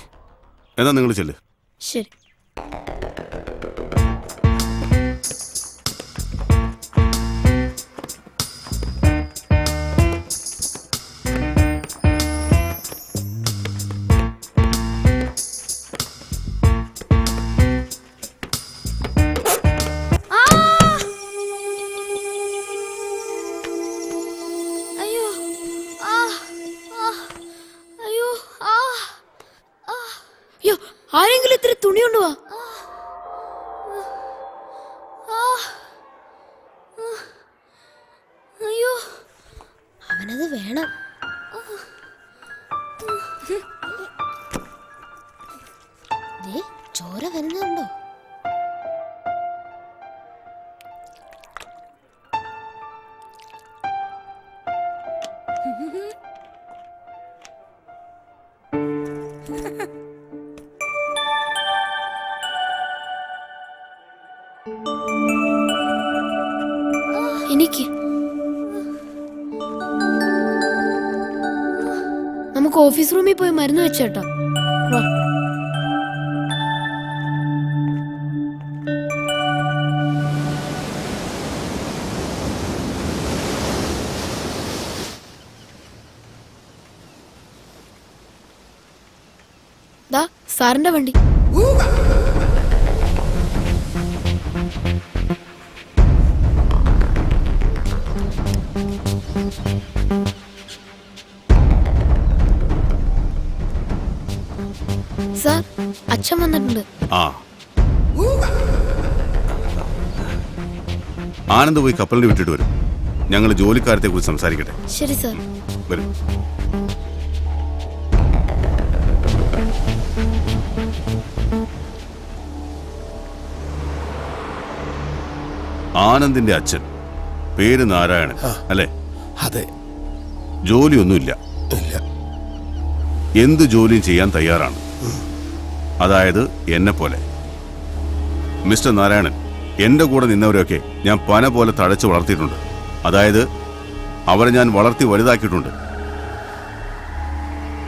എന്നാ നിങ്ങൾ ചെല്ല്. ശരി. ആരെങ്കിലും ഇത്തിരി തുണി കൊണ്ടുവാ. അയ്യോ, അവനത് വേണം. ചോര വരുന്നുണ്ടോ? എനിക്ക് നമുക്ക് ഓഫീസ് റൂമിൽ പോയി മരുന്ന് വെച്ചേട്ടാ. ദാ സാറിന്റെ വണ്ടി. സാർ, അച്ഛൻ വന്നിട്ടുണ്ട്. ആ ആനന്ദ് പോയി കപ്പലിന് വിട്ടിട്ട് വരും. ഞങ്ങൾ ജോലിക്കാരത്തെ കുറിച്ച് സംസാരിക്കട്ടെ. ശരി സാർ. വരും. ആനന്ദിന്റെ അച്ഛൻ പേര് നാരായണൻ അല്ലേ? അതെ. ജോലിയൊന്നുമില്ല. എന്ത് ജോലിയും ചെയ്യാൻ തയ്യാറാണ്. അതായത് എന്നെ പോലെ. മിസ്റ്റർ നാരായണൻ, എന്റെ കൂടെ നിന്നവരെയൊക്കെ ഞാൻ പന പോലെ തഴച്ച് വളർത്തിയിട്ടുണ്ട്. അതായത് അവരെ ഞാൻ വളർത്തി വലുതാക്കിയിട്ടുണ്ട്.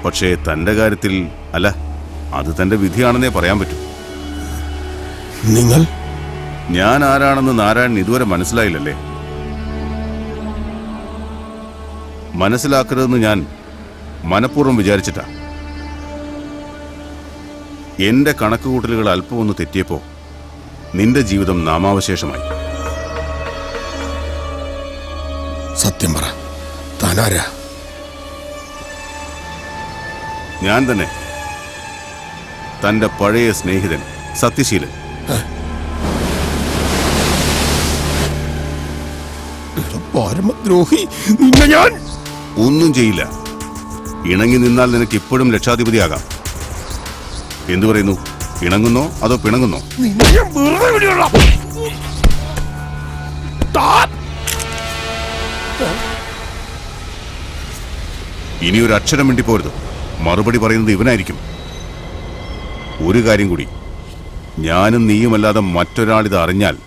പക്ഷേ തന്റെ കാര്യത്തിൽ അല്ല, അത് തന്റെ വിധിയാണെന്നേ പറയാൻ പറ്റൂ. നിങ്ങൾ ഞാൻ ആരാണെന്ന് നാരായണൻ ഇതുവരെ മനസ്സിലായില്ലല്ലേ? മനസ്സിലാക്കരുതെന്ന് ഞാൻ മനഃപൂർവ്വം വിചാരിച്ചിട്ടാ. എന്റെ കണക്കുകൂട്ടലുകൾ അല്പമൊന്ന് തെറ്റിയപ്പോ നിന്റെ ജീവിതം നാമാവശേഷമായി. സത്യം പറ, താനാരാ? ഞാൻ തന്നെ, തന്റെ പഴയ സ്നേഹിതൻ സത്യശീലൻ. പരമദ്രോഹി, നിന്നെ ഞാൻ ഒന്നും ചെയ്യില്ല. ഇണങ്ങി നിന്നാൽ നിനക്ക് ഇപ്പോഴും ലക്ഷാധിപതിയാകാം. എന്തു പറയുന്നു? ഇണങ്ങുന്നോ അതോ പിണങ്ങുന്നോ? നിന്നെ ഞാൻ വെറുതെ വിടില്ല. ഇനി ഒരു അക്ഷരം വേണ്ടി പോരുത്. മറുപടി പറയുന്നത് ഇവനായിരിക്കും. ഒരു കാര്യം കൂടി, ഞാനും നീയുമല്ലാതെ മറ്റൊരാളിത് അറിഞ്ഞാൽ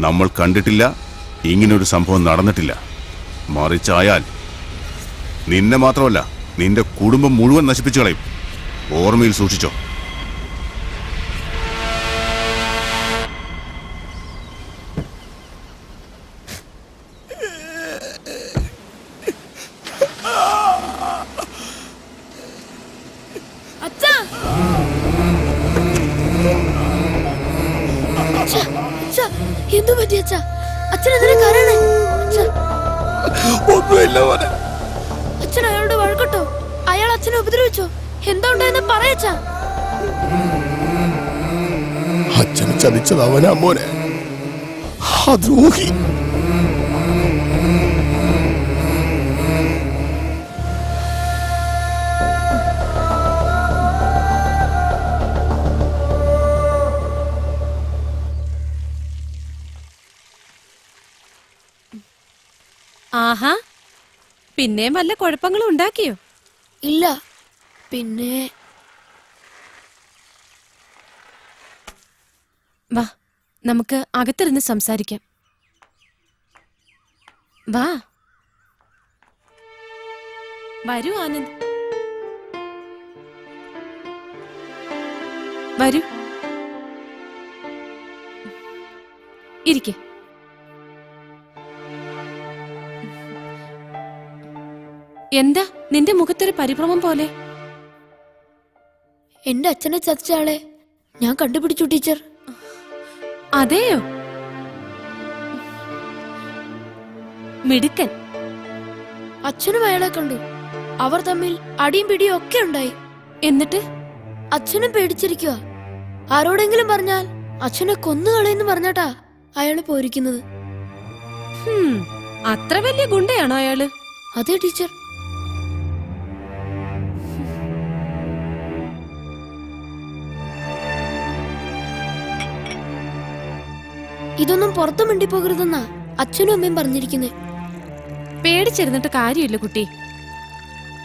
നമ്മൾ കണ്ടിട്ടില്ല, ഇങ്ങനൊരു സംഭവം നടന്നിട്ടില്ല. മറിച്ചായാൽ നിന്നെ മാത്രമല്ല, നിന്റെ കുടുംബം മുഴുവൻ നശിപ്പിച്ചു കളയും. ഓർമ്മയിൽ സൂക്ഷിച്ചോ. എന്തു പറ്റി അച്ഛാ? അച്ഛൻ എന്തിനാ കരയണേ? അച്ഛൻ അയാളോട് വഴക്കട്ടോ? അയാൾ അച്ഛനെ ഉപദ്രവിച്ചോ? എന്താ ഉണ്ടായെന്ന് പറയച്ചാ. അച്ഛനെ ചതിച്ചത് അവനാ മോനെ, ആ ദ്രോഹി. ആഹാ, പിന്നെയും വല്ല കുഴപ്പങ്ങളും ഉണ്ടാക്കിയോ? ഇല്ല. പിന്നെ വാ, നമുക്ക് അകത്തിരുന്ന് സംസാരിക്കാം. വാ, വരൂ ആനന്ദ്, വരൂ, ഇരിക്കെ. എന്താ നിന്റെ മുഖത്തൊരു പരിഭ്രമം പോലെ? എന്റെ അച്ഛനെ ചതിച്ച ആളെ ഞാൻ കണ്ടുപിടിച്ചു ടീച്ചർ. അതെയോ? മിടുക്കൻ. അച്ഛനും അയാളെ കണ്ടു. അവർ തമ്മിൽ അടിയും പിടിയും ഒക്കെ ഉണ്ടായി. എന്നിട്ട് അച്ഛനും പേടിച്ചിരിക്കുക. ആരോടെങ്കിലും പറഞ്ഞാൽ അച്ഛനെ കൊന്നുകളയെന്ന് പറഞ്ഞാട്ടാ അയാള് പോയിരിക്കുന്നത്. അത്ര വലിയ ഗുണ്ടയാണോ അയാള്? അതെ ടീച്ചർ. ഇതൊന്നും പുറത്തു മിണ്ടിപ്പോകരുതെന്നാ അച്ഛനും അമ്മയും പറഞ്ഞിരിക്കുന്നേ. പേടിച്ചിരുന്നിട്ട് കാര്യമില്ല കുട്ടി.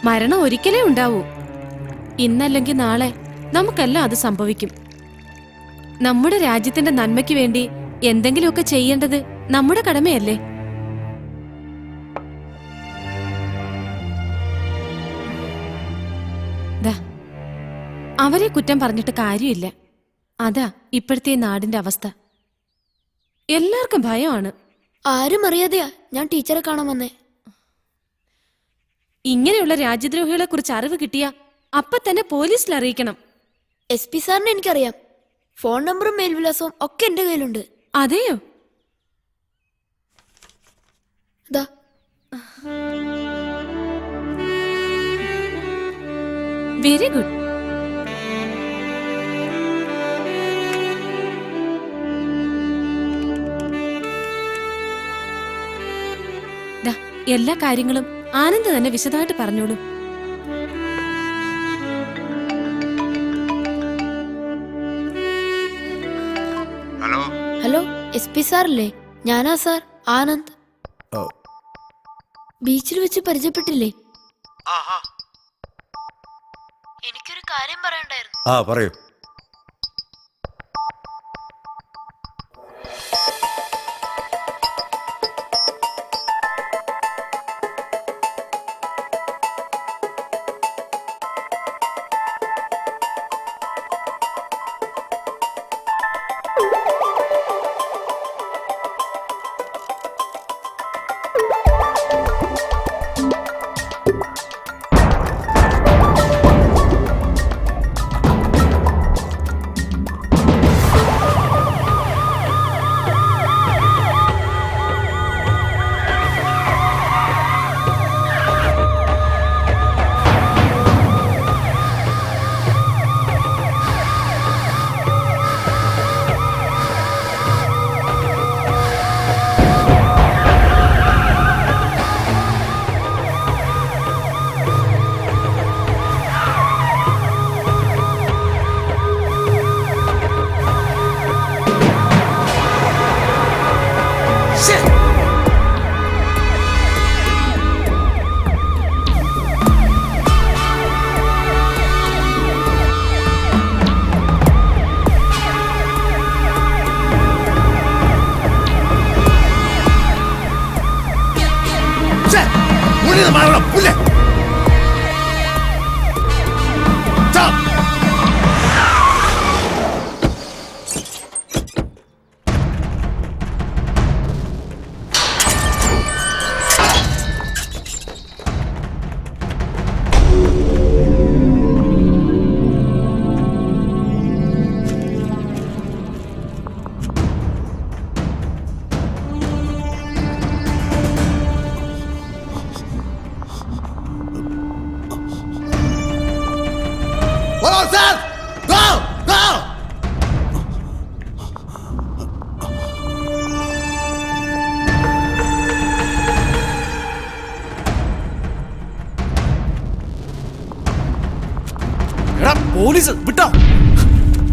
മരണം ഒരിക്കലേ ഉണ്ടാവൂ. ഇന്നല്ലെങ്കിൽ നാളെ നമുക്കെല്ലാം അത് സംഭവിക്കും. നമ്മുടെ രാജ്യത്തിന്റെ നന്മയ്ക്ക് വേണ്ടി എന്തെങ്കിലുമൊക്കെ ചെയ്യേണ്ടത് നമ്മുടെ കടമയല്ലേ? അവരെ കുറ്റം പറഞ്ഞിട്ട് കാര്യമില്ല. അതാ ഇപ്പോഴത്തെ നാടിന്റെ അവസ്ഥ. എല്ലാവർക്കും ഭയമാണ്. ആരും അറിയാതെയാ ഞാൻ ടീച്ചറെ കാണാൻ വന്നേ. ഇങ്ങനെയുള്ള രാജ്യദ്രോഹികളെ കുറിച്ച് അറിവ് കിട്ടിയ അപ്പൊ തന്നെ പോലീസിൽ അറിയിക്കണം. SP സാറിനെ എനിക്കറിയാം. ഫോൺ നമ്പറും മേൽവിലാസവും ഒക്കെ എന്റെ കയ്യിലുണ്ട്. അതെയോ? ദാ വെരി ഗുഡ്. എല്ലാ കാര്യങ്ങളും ആനന്ദ് തന്നെ വിശദമായിട്ട് പറഞ്ഞോളൂ. ഹലോ SP സാറല്ലേ? ഞാനാ സാർ, ആനന്ദ്. ബീച്ചിൽ വെച്ച് പരിചയപ്പെട്ടില്ലേ? എനിക്കൊരു കാര്യം പറയണ്ടായിരുന്നു. പറയൂ. പോലീസ് വിട്ടോ.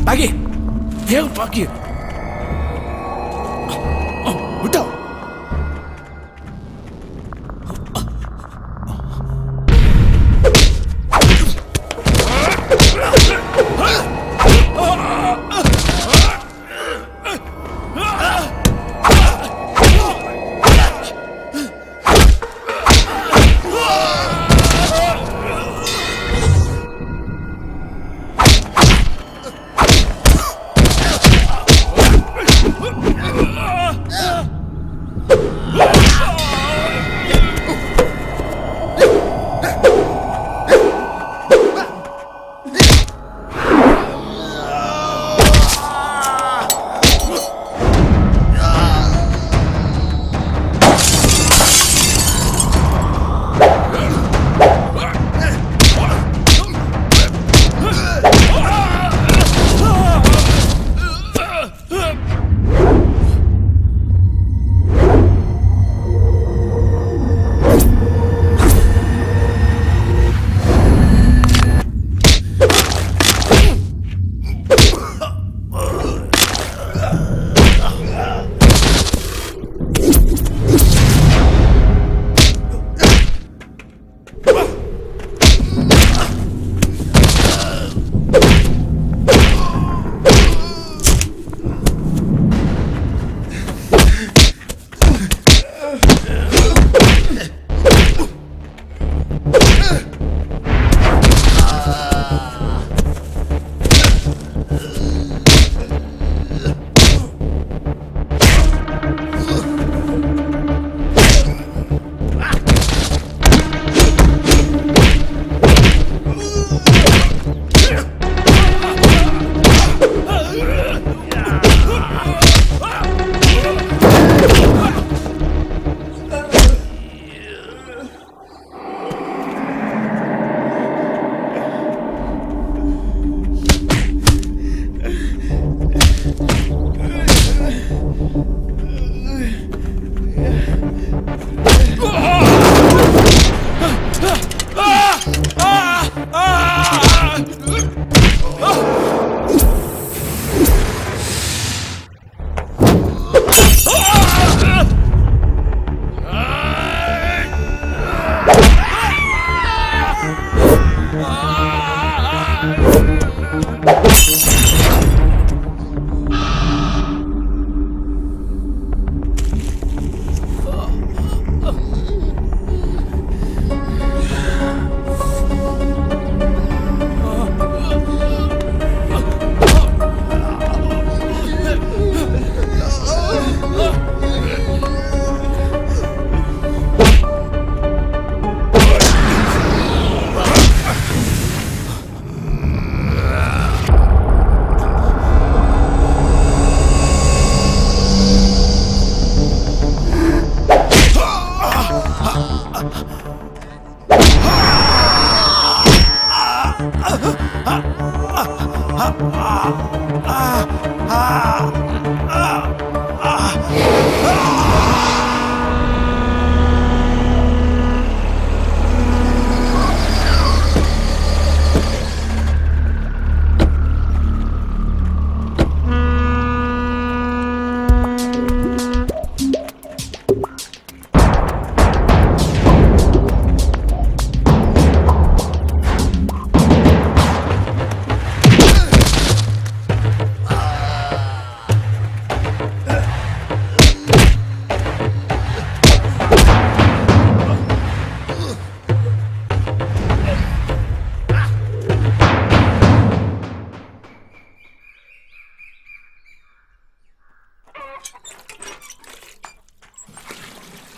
ബാക്കി ബാക്കി വിട്ടോ.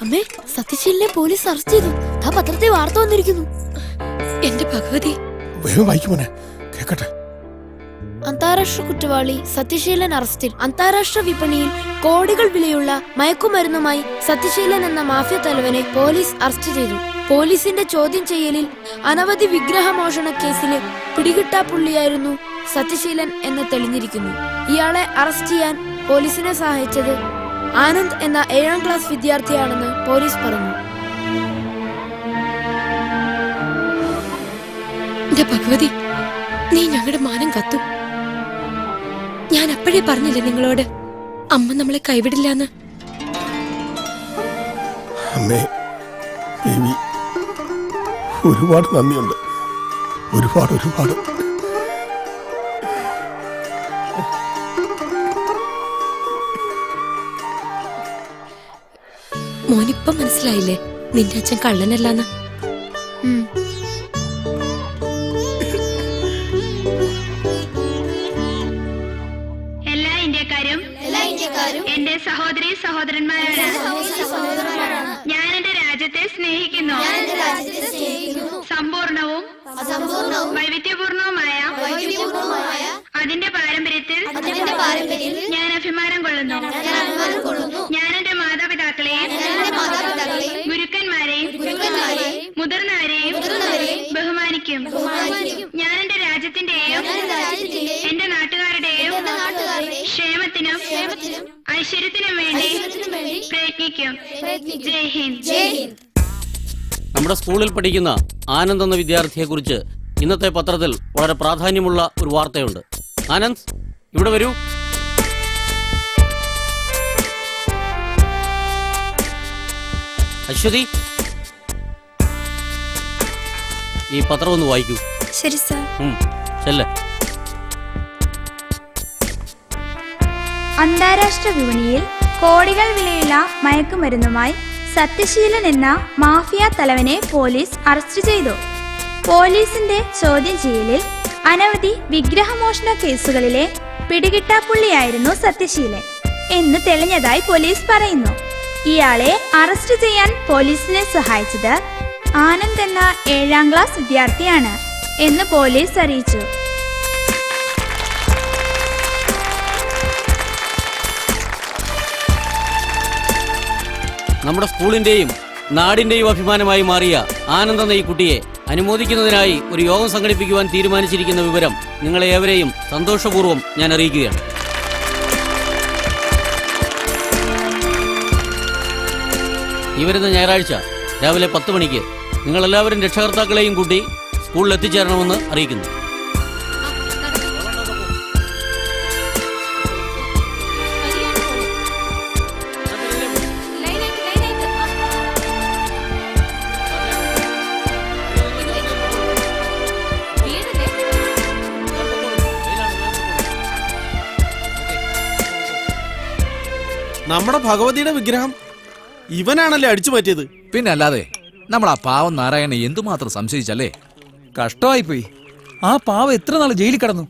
അമ്മേ, സത്യശീലിനെ പോലീസ് അറസ്റ്റ് ചെയ്തു. ആ പത്രത്തിൽ വാർത്ത വന്നിരിക്കുന്നു. എന്റെ ഭഗവതി, വേഗം വായിക്കുമോനെ, കേക്കട്ടെ. അന്താരാഷ്ട്ര കുറ്റവാളി സത്യശീലൻ അറസ്റ്റിൽ. അന്താരാഷ്ട്ര വിപണിയിൽ കോടികൾ വിലയുള്ള മയക്കുമരുന്നുമായി സത്യശീലൻ എന്ന മാഫിയ തലവനെ പോലീസ് അറസ്റ്റ് ചെയ്തു. പോലീസിന്റെ ചോദ്യം ചെയ്യലിൽ അനവധി വിഗ്രഹമോഷണ കേസിലെ പിടികിട്ടാപ്പുള്ളിയായിരുന്നു സത്യശീലൻ എന്ന് തെളിഞ്ഞിരിക്കുന്നു. ഇയാളെ അറസ്റ്റ് ചെയ്യാൻ പോലീസിനെ സഹായിച്ചത് ആനന്ദ് എന്ന 7ാം ക്ലാസ് വിദ്യാർത്ഥിയാണെന്ന് പോലീസ് പറഞ്ഞു. എന്റെ ഭഗവതി, നീ ഞങ്ങളുടെ മാനം കത്തും. ഞാൻ അപ്പോഴേ പറഞ്ഞില്ലേ നിങ്ങളോട്, അമ്മ നമ്മളെ കൈവിടില്ലാന്ന്. അമ്മേ, ദേവി, ഒരുപാട് നന്ദിയുണ്ട്. ഒരുപാട്. മോനിപ്പം മനസ്സിലായില്ലേ നിന്റെ അച്ഛൻ കള്ളനല്ലാന്ന്? എല്ലാ ഇന്ത്യക്കാരും എന്റെ സഹോദരി സഹോദരന്മാരാണ്. ഞാൻ എന്റെ രാജ്യത്തെ സ്നേഹിക്കുന്നു. സമ്പൂർണവും വൈവിധ്യപൂർണവുമായ അതിന്റെ പാരമ്പര്യത്തിൽ ഞാൻ അഭിമാനം കൊള്ളുന്നു. ഞാൻ എന്റെ മാതാപിതാക്കളെയും ഗുരുക്കന്മാരെയും മുതിർന്നവരെയും ബഹുമാനിക്കും. ഞാൻ എന്റെ രാജ്യത്തിന്റെയും എന്റെ നാട്ടുകാരുടെയും ക്ഷേമത്തിനും ഐശ്വര്യത്തിനും വേണ്ടി പ്രയത്നിക്കും. ജയ് ഹിന്ദ്. നമ്മുടെ സ്കൂളിൽ പഠിക്കുന്ന ആനന്ദ് എന്ന വിദ്യാർത്ഥിയെ കുറിച്ച് ഇന്നത്തെ പത്രത്തിൽ വളരെ പ്രാധാന്യമുള്ള ഒരു വാർത്തയുണ്ട്. ആനന്ദ്, ഇവിടെ വരൂ. അശ്വതി, ഈ പത്രം ഒന്ന് വായിക്കൂ. ശരി സർ. ചെല്ല്. അന്താരാഷ്ട്ര വിപണിയിൽ കോടികൾ വിലയുള്ള മയക്കുമരുന്നുമായി സത്യശീലൻ എന്ന മാഫിയ തലവനെ പോലീസ് അറസ്റ്റ് ചെയ്തു. പോലീസിന്റെ ചോദ്യം ചെയ്യലിൽ അനവധി വിഗ്രഹമോഷണ കേസുകളിലെ പിടികിട്ടാപ്പുള്ളിയായിരുന്നു സത്യശീലൻ എന്ന് തെളിഞ്ഞതായി പോലീസ് പറയുന്നു. ഇയാളെ അറസ്റ്റ് ചെയ്യാൻ പോലീസിനെ സഹായിച്ചത് ആനന്ദ് എന്ന 7ാം ക്ലാസ് വിദ്യാർത്ഥിയാണ് എന്ന് പോലീസ് അറിയിച്ചു. നമ്മുടെ സ്കൂളിന്റെയും നാടിന്റെയും അഭിമാനമായി മാറിയ ആനന്ദ് എന്ന ഈ കുട്ടിയെ അനുമോദിക്കുന്നതിനായി ഒരു യോഗം സംഘടിപ്പിക്കുവാൻ തീരുമാനിച്ചിരിക്കുന്ന വിവരം നിങ്ങളെ ഏവരെയും സന്തോഷപൂർവ്വം ഞാൻ അറിയിക്കുകയാണ്. ഈ വരുന്ന ഞായറാഴ്ച രാവിലെ 10 മണിക്ക് നിങ്ങളെല്ലാവരും രക്ഷകർത്താക്കളെയും കൂട്ടി സ്കൂളിൽ എത്തിച്ചേരണമെന്ന് അറിയിക്കുന്നു. നമ്മുടെ ഭഗവതിയുടെ വിഗ്രഹം ഇവനാണല്ലേ അടിച്ചു മാറ്റിയത്? പിന്നെ അല്ലാതെ നമ്മൾ ആ പാവം നാരായണനെ എന്തുമാത്രം സംശയിച്ചല്ലേ. കഷ്ടമായിപ്പോയി. ആ പാവം എത്ര നാൾ ജയിലിൽ കിടന്നു.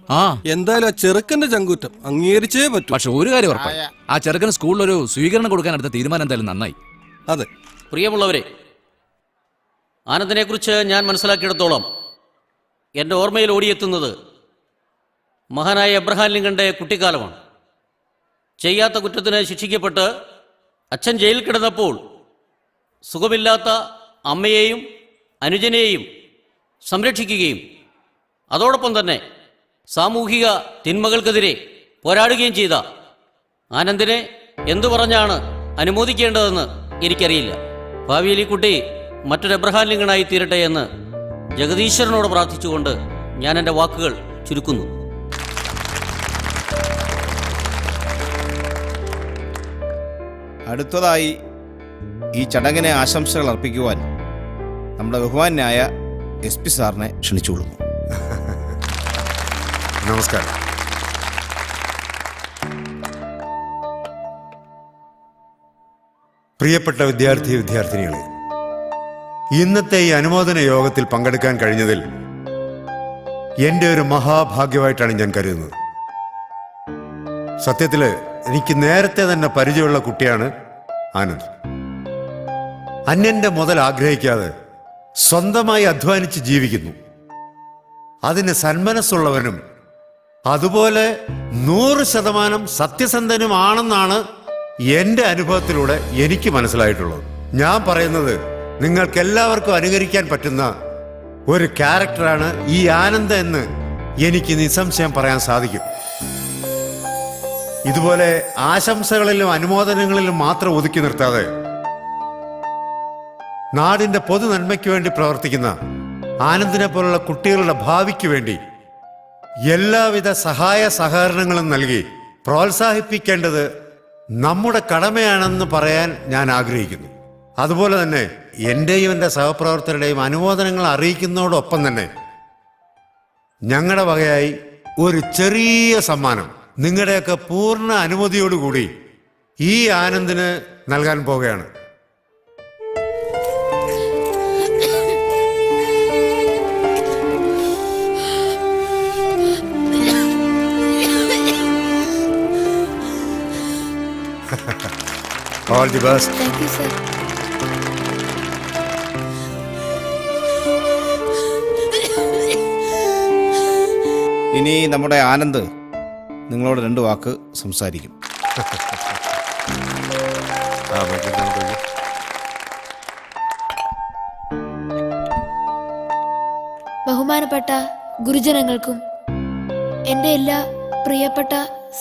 എന്തായാലും ആ ചെറുക്കന്റെ ചങ്കൂറ്റം അംഗീകരിച്ചേ പറ്റൂ. പക്ഷെ ഒരു കാര്യം ഉറപ്പായി, ആ ചെറുക്കന് സ്കൂളിലൊരു സ്വീകരണം കൊടുക്കാൻ എടുത്ത തീരുമാനം എന്തായാലും നന്നായി. അതെ. പ്രിയമുള്ളവരെ, ആനന്ദിനെ കുറിച്ച് ഞാൻ മനസ്സിലാക്കിയിടത്തോളം എൻ്റെ ഓർമ്മയിൽ ഓടിയെത്തുന്നത് മഹാനായ എബ്രഹാം ലിങ്കന്റെ കുട്ടിക്കാലമാണ്. ചെയ്യാത്ത കുറ്റത്തിന് ശിക്ഷിക്കപ്പെട്ട് അച്ഛൻ ജയിലിൽ കിടന്നപ്പോൾ സുഖമില്ലാത്ത അമ്മയെയും അനുജനെയും സംരക്ഷിക്കുകയും അതോടൊപ്പം തന്നെ സാമൂഹിക തിന്മകൾക്കെതിരെ പോരാടുകയും ചെയ്ത ആനന്ദിനെ എന്തു പറഞ്ഞാണ് അനുമോദിക്കേണ്ടതെന്ന് എനിക്കറിയില്ല. ഭാവിയിൽ ഈ കുട്ടി മറ്റൊരു എബ്രഹാം ലിങ്കണായി തീരട്ടെ എന്ന് ജഗദീശ്വരനോട് പ്രാർത്ഥിച്ചുകൊണ്ട് ഞാൻ എൻ്റെ വാക്കുകൾ ചുരുക്കുന്നു. അടുത്തതായി ഈ ചടങ്ങിനെ ആശംസകൾ അർപ്പിക്കുവാൻ നമ്മുടെ ബഹുമാന്യായ SP സാറിനെ ക്ഷണിച്ചുകൊള്ളുന്നു. നമസ്കാരം. പ്രിയപ്പെട്ട വിദ്യാർത്ഥിനികളെ, ഇന്നത്തെ ഈ അനുമോദന യോഗത്തിൽ പങ്കെടുക്കാൻ കഴിഞ്ഞതിൽ എൻ്റെ ഒരു മഹാഭാഗ്യമായിട്ടാണ് ഞാൻ കരുതുന്നത്. സത്യത്തില് എനിക്ക് നേരത്തെ തന്നെ പരിചയമുള്ള കുട്ടിയാണ് ആനന്ദ്. അന്യന്റെ മുതൽ ആഗ്രഹിക്കാതെ സ്വന്തമായി അധ്വാനിച്ച് ജീവിക്കുന്നു. അതിന് സന്മനസ്സുള്ളവനും അതുപോലെ 100% സത്യസന്ധനുമാണെന്നാണ് എൻ്റെ അനുഭവത്തിലൂടെ എനിക്ക് മനസ്സിലായിട്ടുള്ളത്. ഞാൻ പറയുന്നത് നിങ്ങൾക്കെല്ലാവർക്കും അനുകരിക്കാൻ പറ്റുന്ന ഒരു ക്യാരക്ടറാണ് ഈ ആനന്ദ് എന്ന് എനിക്ക് നിസ്സംശയം പറയാൻ സാധിക്കും. ഇതുപോലെ ആശംസകളിലും അനുമോദനങ്ങളിലും മാത്രം ഒതുക്കി നിർത്താതെ നാടിന്റെ പൊതു നന്മയ്ക്ക് വേണ്ടി പ്രവർത്തിക്കുന്ന ആനന്ദിനെ പോലുള്ള കുട്ടികളുടെ ഭാവിക്ക് വേണ്ടി എല്ലാവിധ സഹായ സഹകരണങ്ങളും നൽകി പ്രോത്സാഹിപ്പിക്കേണ്ടത് നമ്മുടെ കടമയാണെന്ന് പറയാൻ ഞാൻ ആഗ്രഹിക്കുന്നു. അതുപോലെ തന്നെ എൻ്റെയും എൻ്റെ സഹപ്രവർത്തകരുടെയും അനുമോദനങ്ങൾ അറിയിക്കുന്നതോടൊപ്പം തന്നെ ഞങ്ങളുടെ വകയായി ഒരു ചെറിയ സമ്മാനം നിങ്ങളുടെയൊക്കെ പൂർണ്ണ അനുമതിയോടുകൂടി ഈ ആനന്ദിന് നൽകാൻ പോകുകയാണ്. All the best. Thank you, sir. ഇനി നമ്മുടെ ആനന്ദ് നിങ്ങളോട് 2 വാക്ക് സംസാരിക്കും. ബഹുമാനപ്പെട്ട ഗുരുജനങ്ങൾക്കും എൻ്റെ എല്ലാ പ്രിയപ്പെട്ട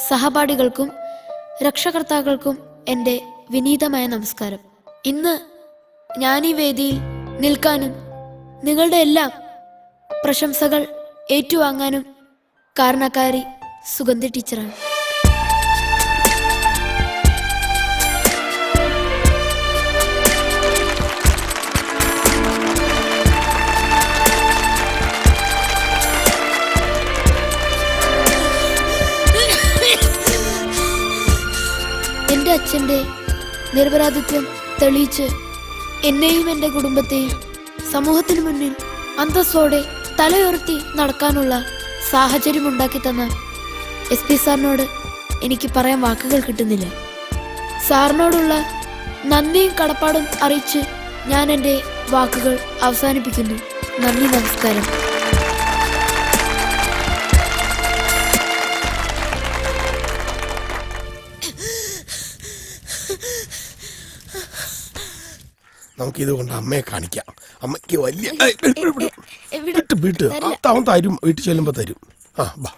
സഹപാഠികൾക്കും രക്ഷകർത്താക്കൾക്കും എൻ്റെ വിനീതമായ നമസ്കാരം. ഇന്ന് ഞാൻ ഈ വേദിയിൽ നിൽക്കാനും നിങ്ങളുടെ എല്ലാം പ്രശംസകൾ ഏറ്റുവാങ്ങാനും കാരണക്കാരി സുഗന്ധി ടീച്ചറാണ്. എൻ്റെ അച്ഛൻ്റെ നിരപരാധിത്വം തെളിയിച്ച് എന്നെയും എൻ്റെ കുടുംബത്തെയും സമൂഹത്തിന് മുന്നിൽ അന്തസ്സോടെ തലയുയർത്തി നടക്കാനുള്ള സാഹചര്യം ഉണ്ടാക്കി തന്ന SP സാറിനോട് എനിക്ക് പറയാൻ വാക്കുകൾ കിട്ടുന്നില്ല. സാറിനോടുള്ള നന്ദിയും കടപ്പാടും അറിയിച്ച് ഞാൻ എൻ്റെ വാക്കുകൾ അവസാനിപ്പിക്കുന്നു. നന്ദി, നമസ്കാരം. നമുക്കിത് കൊണ്ട് അമ്മയെ കാണിക്കാം. അമ്മയ്ക്ക് വലിയ അവൻ തരും, വീട്ടിൽ ചെല്ലുമ്പോ തരും. ആ ബാ,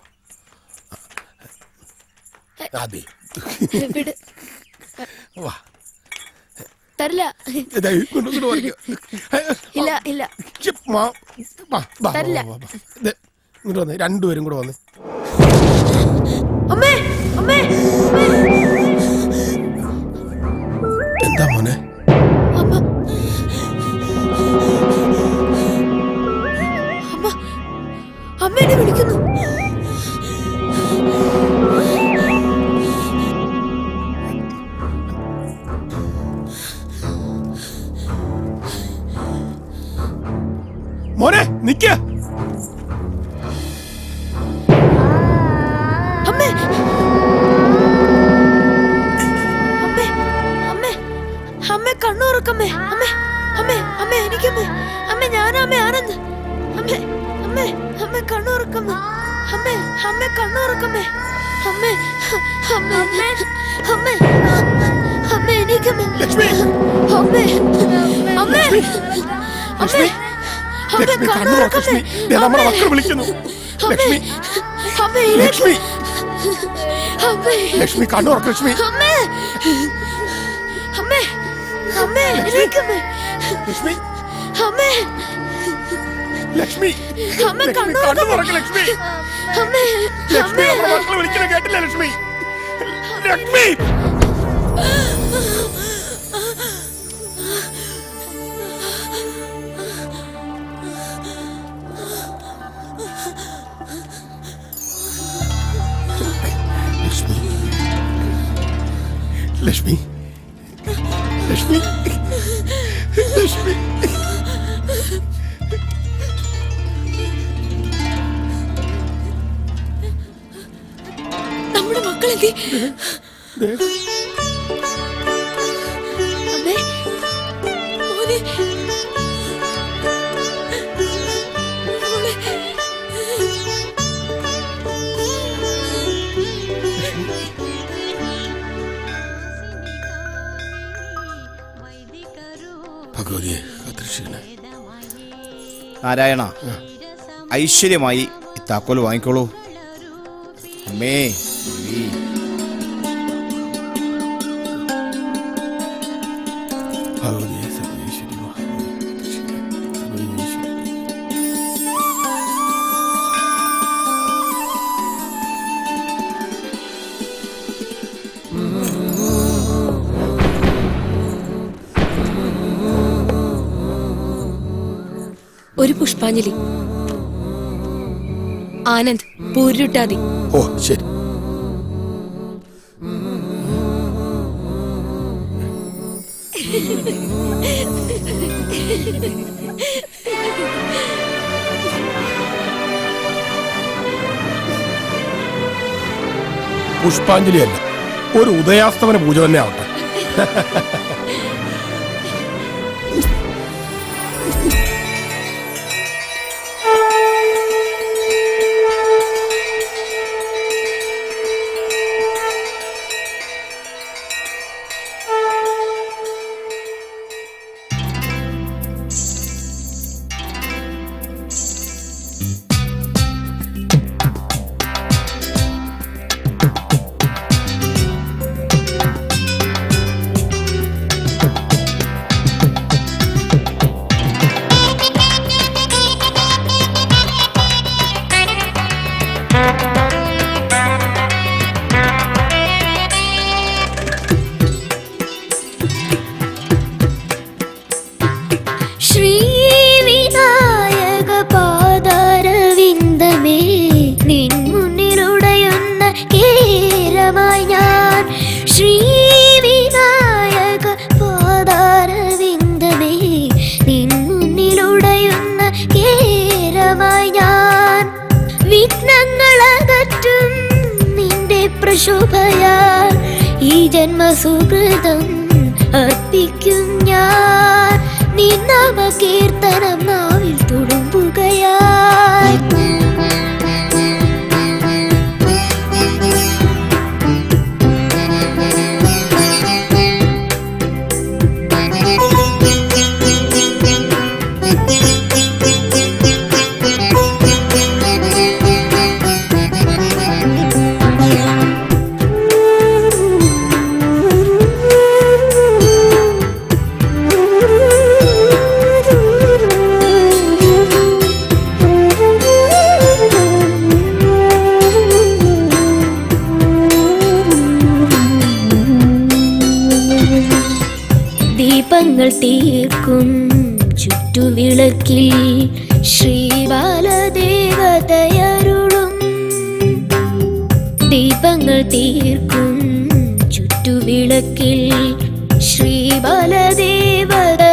അതെ വാ. തരില്ല. ഇല്ല ഇല്ല തരില്ല. ഇങ്ങോട്ട് വന്നേ, 2 പേരും കൂടെ വന്നേ. അമ്മേ അമ്മേ എന്താ മോനെ? അമ്മ അമ്മ എന്നെ വിളിക്കുന്നു. മോനെ നിക്ക. അമ്മേ അമ്മേ അമ്മേ അമ്മേ കണ്ണുറക്കമ്മേ. അമ്മേ അമ്മേ അമ്മേ എനിക്കമ്മേ. അമ്മേ ഞാനമ്മേ ആനന്ദ്. അമ്മേ അമ്മേ അമ്മേ കണ്ണുറക്കമ്മേ. അമ്മേ അമ്മേ കണ്ണുറക്കമ്മേ. അമ്മേ അമ്മേ അമ്മേ അമ്മേ എനിക്കമ്മേ. അമ്മേ അമ്മേ അമ്മേ ലക്ഷ്മി കണ്ണുറക്കമ്മേ. നമ്മുടെ മക്കൾ വിളിക്കുന്നു. ലക്ഷ്മി ലക്ഷ്മി ലക്ഷ്മി കണ്ണുറക്ക് ലക്ഷ്മി ലക്ഷ്മി ലക്ഷ്മി കണ്ണു തുറക്ക് ലക്ഷ്മി ലക്ഷ്മി നമ്മുടെ മക്കളെ വിളിക്കുന്ന കേട്ടില്ല ലക്ഷ്മി ലക്ഷ്മി ലക്ഷ്മി ലക്ഷ്മി ലക്ഷ്മി നമ്മുടെ മക്കളെന്തി അമ്മേ മോനെ മോളെ ഭഗവതിയെ കാത്തിരക്ഷിക്കണേ. നാരായണ ഐശ്വര്യമായി ഈ താക്കോൽ വാങ്ങിക്കോളൂ. അമ്മേ ദേവി. ഭഗവതിയെ സർവേശ്വരി സർവേശ്വരി. ഒരു പുഷ്പാഞ്ജലി. ആനന്ദ് പൂരുട്ടാതി. ഓ ശരി. പുഷ്പാഞ്ജലി അല്ല, ഒരു ഉദയാസ്തമന പൂജ തന്നെ ആവട്ടെ. ശോഭയാൽ ഈ ജന്മസുകൃതം അർപ്പിക്കും ഞാൻ. നിന്നാമ കീർത്തനം നാവിൽ തുളുമ്പുകയായി. ദീപങ്ങൾ തീർക്കും ചുറ്റുവിളക്കിൽ ശ്രീബാലദേവതയരുളും. ദീപങ്ങൾ തീർക്കും ചുറ്റുവിളക്കിൽ ശ്രീബാലദേവത